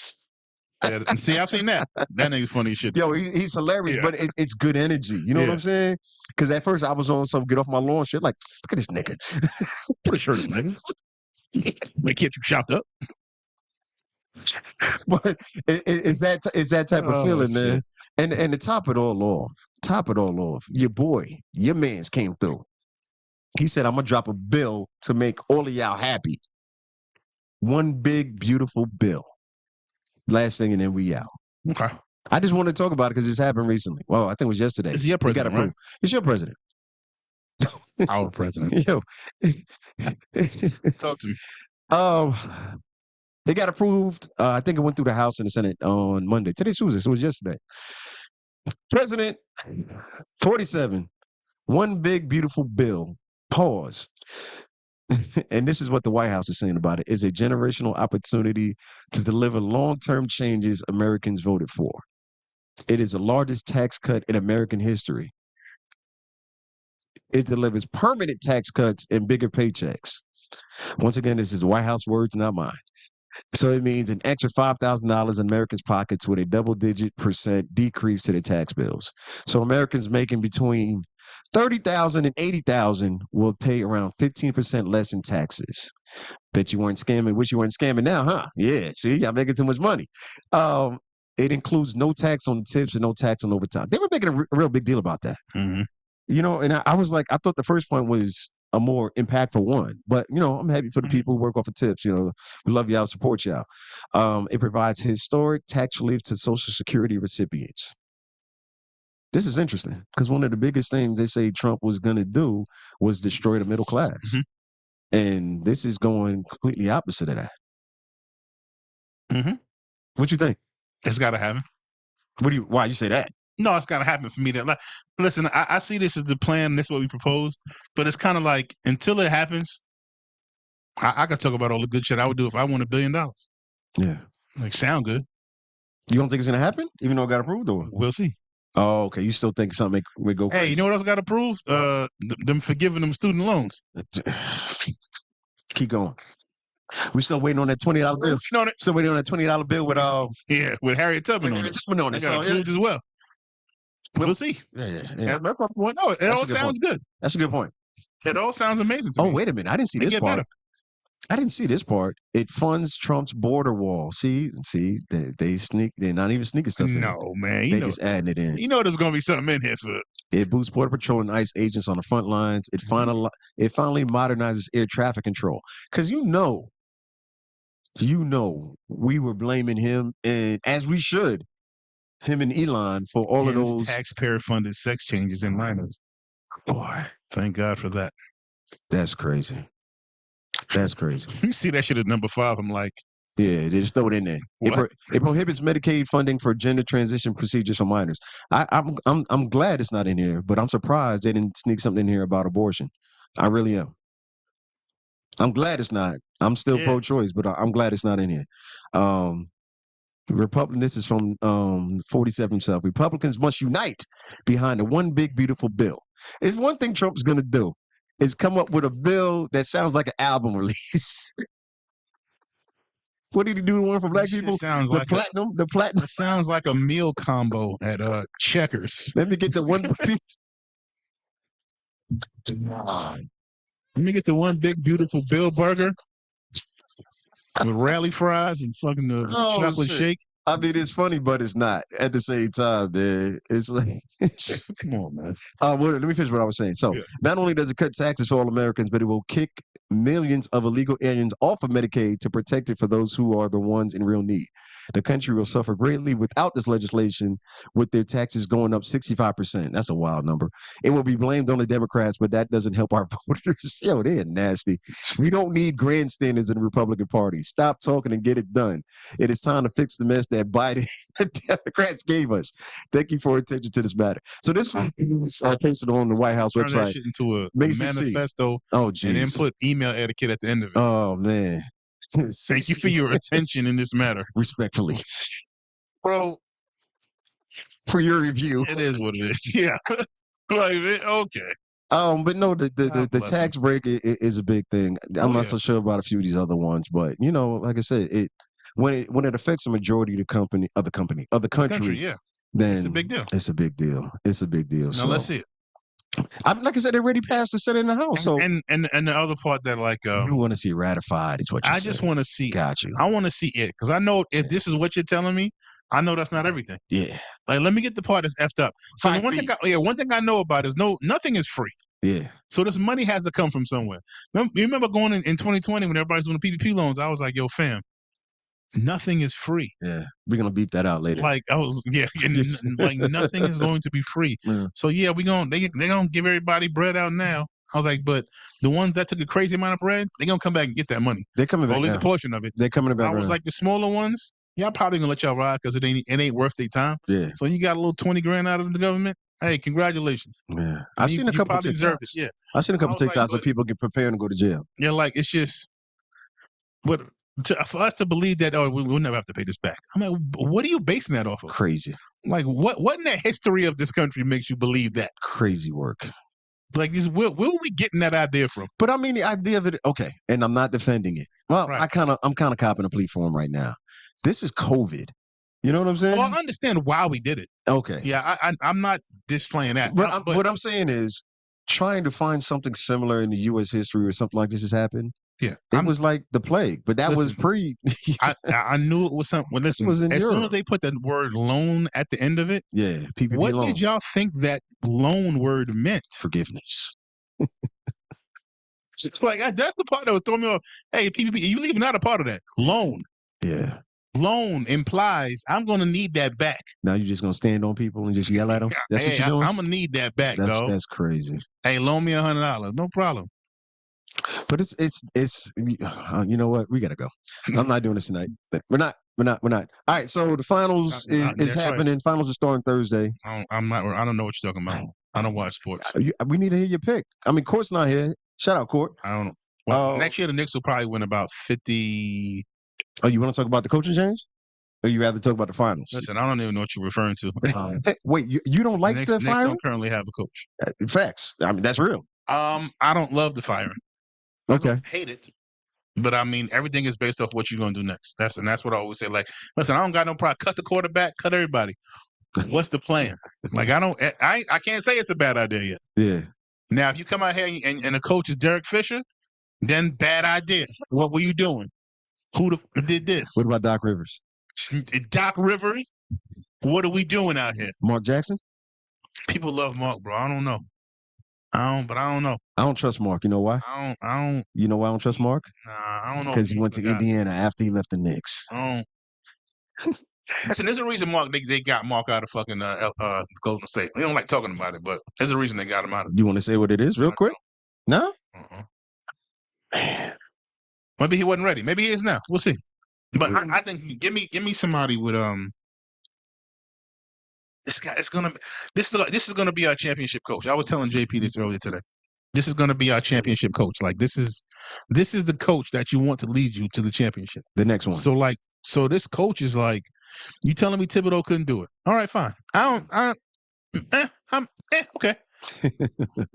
see, I've seen that. That nigga's funny as shit. Yo, he's hilarious, but it's good energy. You know what I'm saying? Because at first I was on some get off my lawn shit. Like, look at this nigga. Put a shirt on, nigga. They kept you chopped up. But it's that type of feeling, man. And to top it all off, your boy, your man's came through. He said, I'm gonna drop a bill to make all of y'all happy. One big, beautiful bill. Last thing, and then we out. Okay. I just want to talk about it because this happened recently. Well, I think it was yesterday. It's your president, right? It's your president. Our president. Yo. Talk to me. It got approved. I think it went through the House and the Senate on Monday. Today's Tuesday, so it was yesterday. President 47. One big, beautiful bill. Pause. And this is what the White House is saying about it, is a generational opportunity to deliver long-term changes Americans voted for. It is the largest tax cut in American history. It delivers permanent tax cuts and bigger paychecks. Once again, this is the White House words, not mine. So it means an extra $5,000 in Americans' pockets with a double-digit % decrease to their tax bills. So Americans making between $30,000 and $80,000 will pay around 15% less in taxes. Bet you weren't scamming. Wish you weren't scamming now, huh? Yeah. See, y'all making too much money. It includes no tax on tips and no tax on overtime. They were making a real big deal about that. Mm-hmm. You know, and I was like, I thought the first point was a more impactful one, but you know, I'm happy for the people who work off of tips. You know, we love y'all, support y'all. It provides historic tax relief to Social Security recipients. This is interesting because one of the biggest things they say Trump was going to do was destroy the middle class. Mm-hmm. And this is going completely opposite of that. Mm-hmm. What you think? It's got to happen. Why you say that? No, it's got to happen for me. Listen, I see this as the plan. This is what we proposed. But it's kind of like, until it happens, I could talk about all the good shit I would do if I won $1 billion. Yeah. Like, sound good. You don't think it's going to happen, even though it got approved? Or we'll see. Oh, okay. You still think something would go crazy? Hey, you know what else got approved? Them forgiving them student loans. Keep going. We still waiting on that $20 bill. Still waiting on that $20 bill with with Harriet Tubman on it. On it. So, approved as well. We'll see. Yeah. That's my point. No, it all sounds good. That's a good point. It all sounds amazing to me. Oh, wait a minute. I didn't see this part. Better. I didn't see this part. It funds Trump's border wall. See, they sneak. They're not even sneaking stuff in. No, man. They just adding it in. You know there's going to be something in here for it. It boosts Border Patrol and ICE agents on the front lines. It finally modernizes air traffic control. Because you know, we were blaming him, and as we should, him and Elon for all of those taxpayer-funded sex changes in minors. Boy, thank God for that. That's crazy. That's crazy. You see that shit at number 5. I'm like, yeah, they just throw it in there. It prohibits Medicaid funding for gender transition procedures for minors. I'm glad it's not in here, but I'm surprised they didn't sneak something in here about abortion. I really am. I'm glad it's not. I'm still pro-choice, but I'm glad it's not in here. This is from 47 himself. Republicans must unite behind the one big beautiful bill. If one thing Trump's going to do is come up with a bill that sounds like an album release. What did he do? One for black people? Sounds the like platinum. The platinum. It sounds like a meal combo at Checkers. Let me get the one. Let me get the one big beautiful Bill burger with rally fries and fucking the chocolate shake. I mean, it's funny, but it's not at the same time, man. It's like, come on, man. Well, let me finish what I was saying. So, not only does it cut taxes for all Americans, but it will kick millions of illegal aliens off of Medicaid to protect it for those who are the ones in real need. The country will suffer greatly without this legislation, with their taxes going up 65%. That's a wild number. It will be blamed on the Democrats, but that doesn't help our voters. Yo, they're nasty. We don't need grandstanders in the Republican Party. Stop talking and get it done. It is time to fix the mess that Biden the Democrats gave us. Thank you for your attention to this matter. So this is pasted on the White House Turn website. that shit into a May manifesto. Oh, and geez. then put email etiquette at the end of it. Oh, man. Thank you for your attention in this matter. Respectfully. Bro, for your review. it is what it is. Yeah. Okay. But no, the tax break is a big thing. I'm not so sure about a few of these other ones, but you know, like I said, when it affects the majority of the country, yeah, then it's a big deal. It's a big deal. It's a big deal. Now let's see it. Like I said, they already passed the Senate and the House. So and the other part that you want to see it ratified is what you I just want to see. Got you. I want to see it because I know if this is what you're telling me, I know that's not everything. Yeah. Like let me get the part that's effed up. So one thing I know about is nothing is free. Yeah. So this money has to come from somewhere. You remember going in 2020 when everybody's doing the PPP loans? I was like, yo, fam, nothing is free. Yeah. We're gonna beep that out later. Like like nothing is going to be free. Yeah. So yeah, they're gonna give everybody bread out now. I was like, but the ones that took a crazy amount of bread, they're gonna come back and get that money. They're coming back. Or at least a portion of it. They're coming back. I was like, the smaller ones, y'all probably gonna let y'all ride because it ain't worth their time. Yeah. So you got a little 20 grand out of the government. Hey, congratulations. Yeah. I've seen a couple of TikToks. Yeah. I've seen a couple of TikToks where people get prepared to go to jail. Yeah, like it's just for us to believe that we'll never have to pay this back. I'm like, what are you basing that off of? Crazy. Like what in the history of this country makes you believe that? Crazy work. Like where are we getting that idea from? But I mean the idea of it, okay, and I'm not defending it. Well, right. I'm kind of copping a plea for him right now. This is COVID. You know what I'm saying? Well, I understand why we did it. Okay. Yeah, I'm not displaying that. But what I'm saying is trying to find something similar in the U.S. history or something like this has happened. Yeah. It was like the plague, but that was pre. I knew it was something. Well, listen, as soon as they put that word loan at the end of it, yeah, PPP what loan. did y'all think that loan word meant? Forgiveness. It's like that's the part that was throwing me off. Hey, PPP, you leaving out a part of that loan. Yeah. Loan implies I'm going to need that back. Now you're just going to stand on people and just yell at them? That's what you're doing? I'm going to need that back, dog. That's crazy. Hey, loan me $100. No problem. But it's you know what? We got to go. I'm not doing this tonight. We're not. All right, so the finals is happening. Right. Finals are starting Thursday. I don't know what you're talking about. I don't watch sports. We need to hear your pick. I mean, Court's not here. Shout out, Court. I don't know. Well, next year the Knicks will probably win about 50. Oh, you want to talk about the coaching change? Or you rather talk about the finals? Listen, I don't even know what you're referring to. Wait, you don't like the firing? Knicks don't currently have a coach. Facts. I mean, that's real. I don't love the firing. Okay. I don't hate it. But I mean, everything is based off what you're gonna do next. That's what I always say. Like, listen, I don't got no problem. Cut the quarterback, cut everybody. What's the plan? Like, I can't say it's a bad idea yet. Yeah. Now, if you come out here and the coach is Derek Fisher, then bad idea. What were you doing? Who did this? What about Doc Rivers? Doc Rivers? What are we doing out here? Mark Jackson? People love Mark, bro. I don't know. I don't know. I don't trust Mark. You know why? I don't. You know why I don't trust Mark? Nah, I don't know. Because he went to Indiana after he left the Knicks. Listen, there's a reason Mark they got Mark out of fucking Golden State. We don't like talking about it, but there's a reason they got him out of it. You want to say what it is real quick? No? Man. Maybe he wasn't ready. Maybe he is now. We'll see. But I think give me somebody with this guy. This is gonna be our championship coach. I was telling JP this earlier today. This is gonna be our championship coach. Like this is the coach that you want to lead you to the championship. The next one. So this coach is like, you telling me Thibodeau couldn't do it? All right, fine. Okay.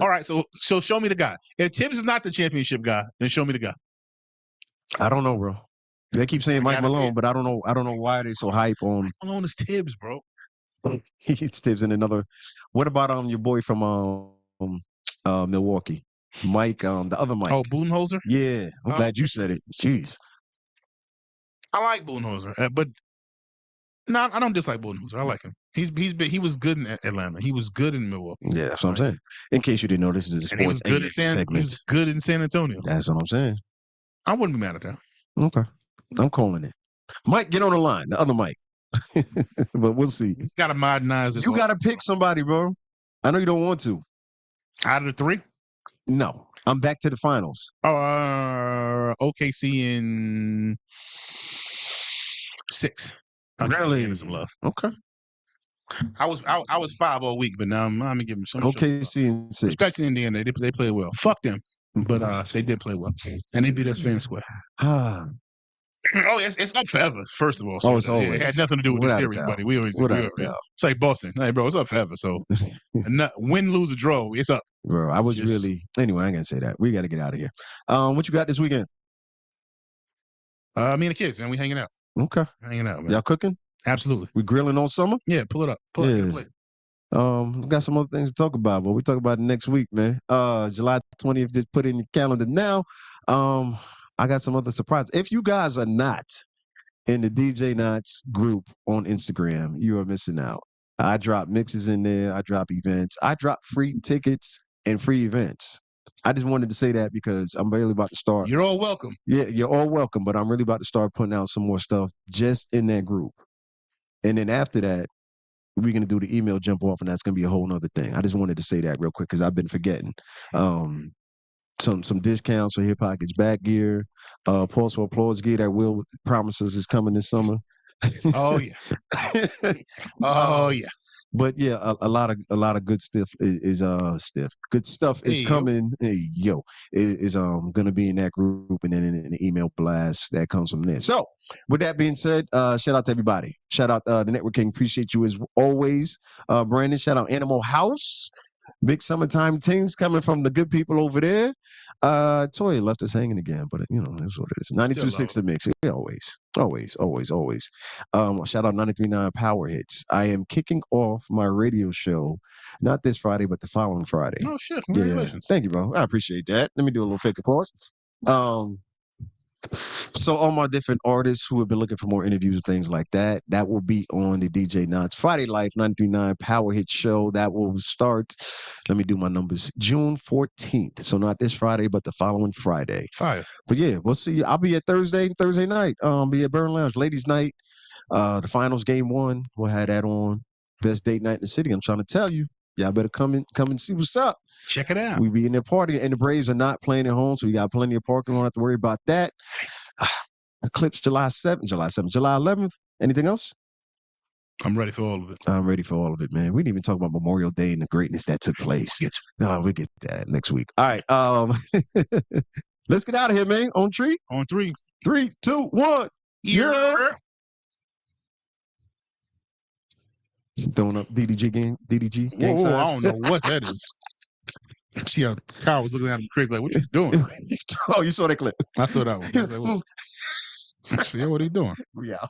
All right, so show me the guy. If Tibbs is not the championship guy, then show me the guy. I don't know, bro. They keep saying Mike Malone, but I don't know why they're so hype on. Mike Malone is Tibbs, bro. He's Tibbs in another. What about your boy from Milwaukee, Mike? The other Mike. Oh, Budenholzer. Yeah, I'm glad you said it. Jeez. I like Budenholzer, but No, I don't dislike Budenholzer. I like him. He was good in Atlanta. He was good in Milwaukee. Yeah, that's what I'm saying. In case you didn't know, this is the And he was sports good AM segment. He was good in San Antonio. That's what I'm saying. I wouldn't be mad at that. Okay, I'm calling it. Mike, get on the line. The other Mike. But we'll see. You got to modernize this. You got to pick somebody, bro. I know you don't want to. Out of the three? No, I'm back to the finals. OKC in 6. Really? Give him some love. Okay. I was 5 all week, but now I'm gonna give him some. OKC in 6. Respect to Indiana, they played well. Fuck them, but they did play well, and they beat us fair and square. Oh, it's up forever. First of all, so it's always. It had nothing to do with the series, buddy. We always it's like Boston. Hey, bro, it's up forever. So win, lose, or draw, it's up. Bro, I was really anyway. I ain't gonna say that. We got to get out of here. What you got this weekend? Me and the kids, man. We hanging out. Okay, hanging out, man. Y'all cooking? Absolutely. We grilling all summer? Yeah, pull it up. Pull it up. Got some other things to talk about, but we talk about it next week, man. July 20th, just put it in your calendar now. I got some other surprises. If you guys are not in the DJ Knots group on Instagram, you are missing out. I drop mixes in there. I drop events. I drop free tickets and free events. I just wanted to say that because I'm really about to start. You're all welcome. Yeah, you're all welcome, but I'm really about to start putting out some more stuff just in that group. And then after that, we're going to do the email jump off, and that's going to be a whole nother thing. I just wanted to say that real quick because I've been forgetting. Some discounts for Hip Hop Gets Back gear, Pulse for Applause gear that Will promises is coming this summer. Oh yeah. Oh yeah. But yeah, a lot of good stuff is good stuff is coming. Is gonna be in that group and then in the email blast that comes from there. So with that being said, shout out to everybody. Shout out the Network King. Appreciate you as always, Brandon. Shout out Animal House. Big summertime things coming from the good people over there. Toya left us hanging again, but that's what it is. 92.6 The Mix. Always. Shout out 93.9 Power Hits. I am kicking off my radio show, not this Friday, but the following Friday. Oh shit! Congratulations. Yeah. Thank you, bro. I appreciate that. Let me do a little fake applause. So all my different artists who have been looking for more interviews, things like that, that will be on the DJ Knots Friday Life 93.9 Power Hit Show. That will start, let me do my numbers, June 14th. So not this Friday, but the following Friday. Fire. But yeah, we'll see. I'll be at Thursday night. Be at Burn Lounge, Ladies Night. The finals game 1. We'll have that on. Best date night in the city. I'm trying to tell you. Y'all better come and see what's up. Check it out. We be in there partying, and the Braves are not playing at home, so we got plenty of parking. We don't have to worry about that. Nice. Clipse July 11th. Anything else? I'm ready for all of it. I'm ready for all of it, man. We didn't even talk about Memorial Day and the greatness that took place. We'll get to that next week. All right. Let's get out of here, man. On 3. On 3. 3, 2, 1. Yeah. Throwing up DDG gang Whoa, size. I don't know what that is. See how Kyle was looking at him crazy, like, what you doing? Oh, you saw that clip. I saw that one. I was like, what are you doing? Yeah.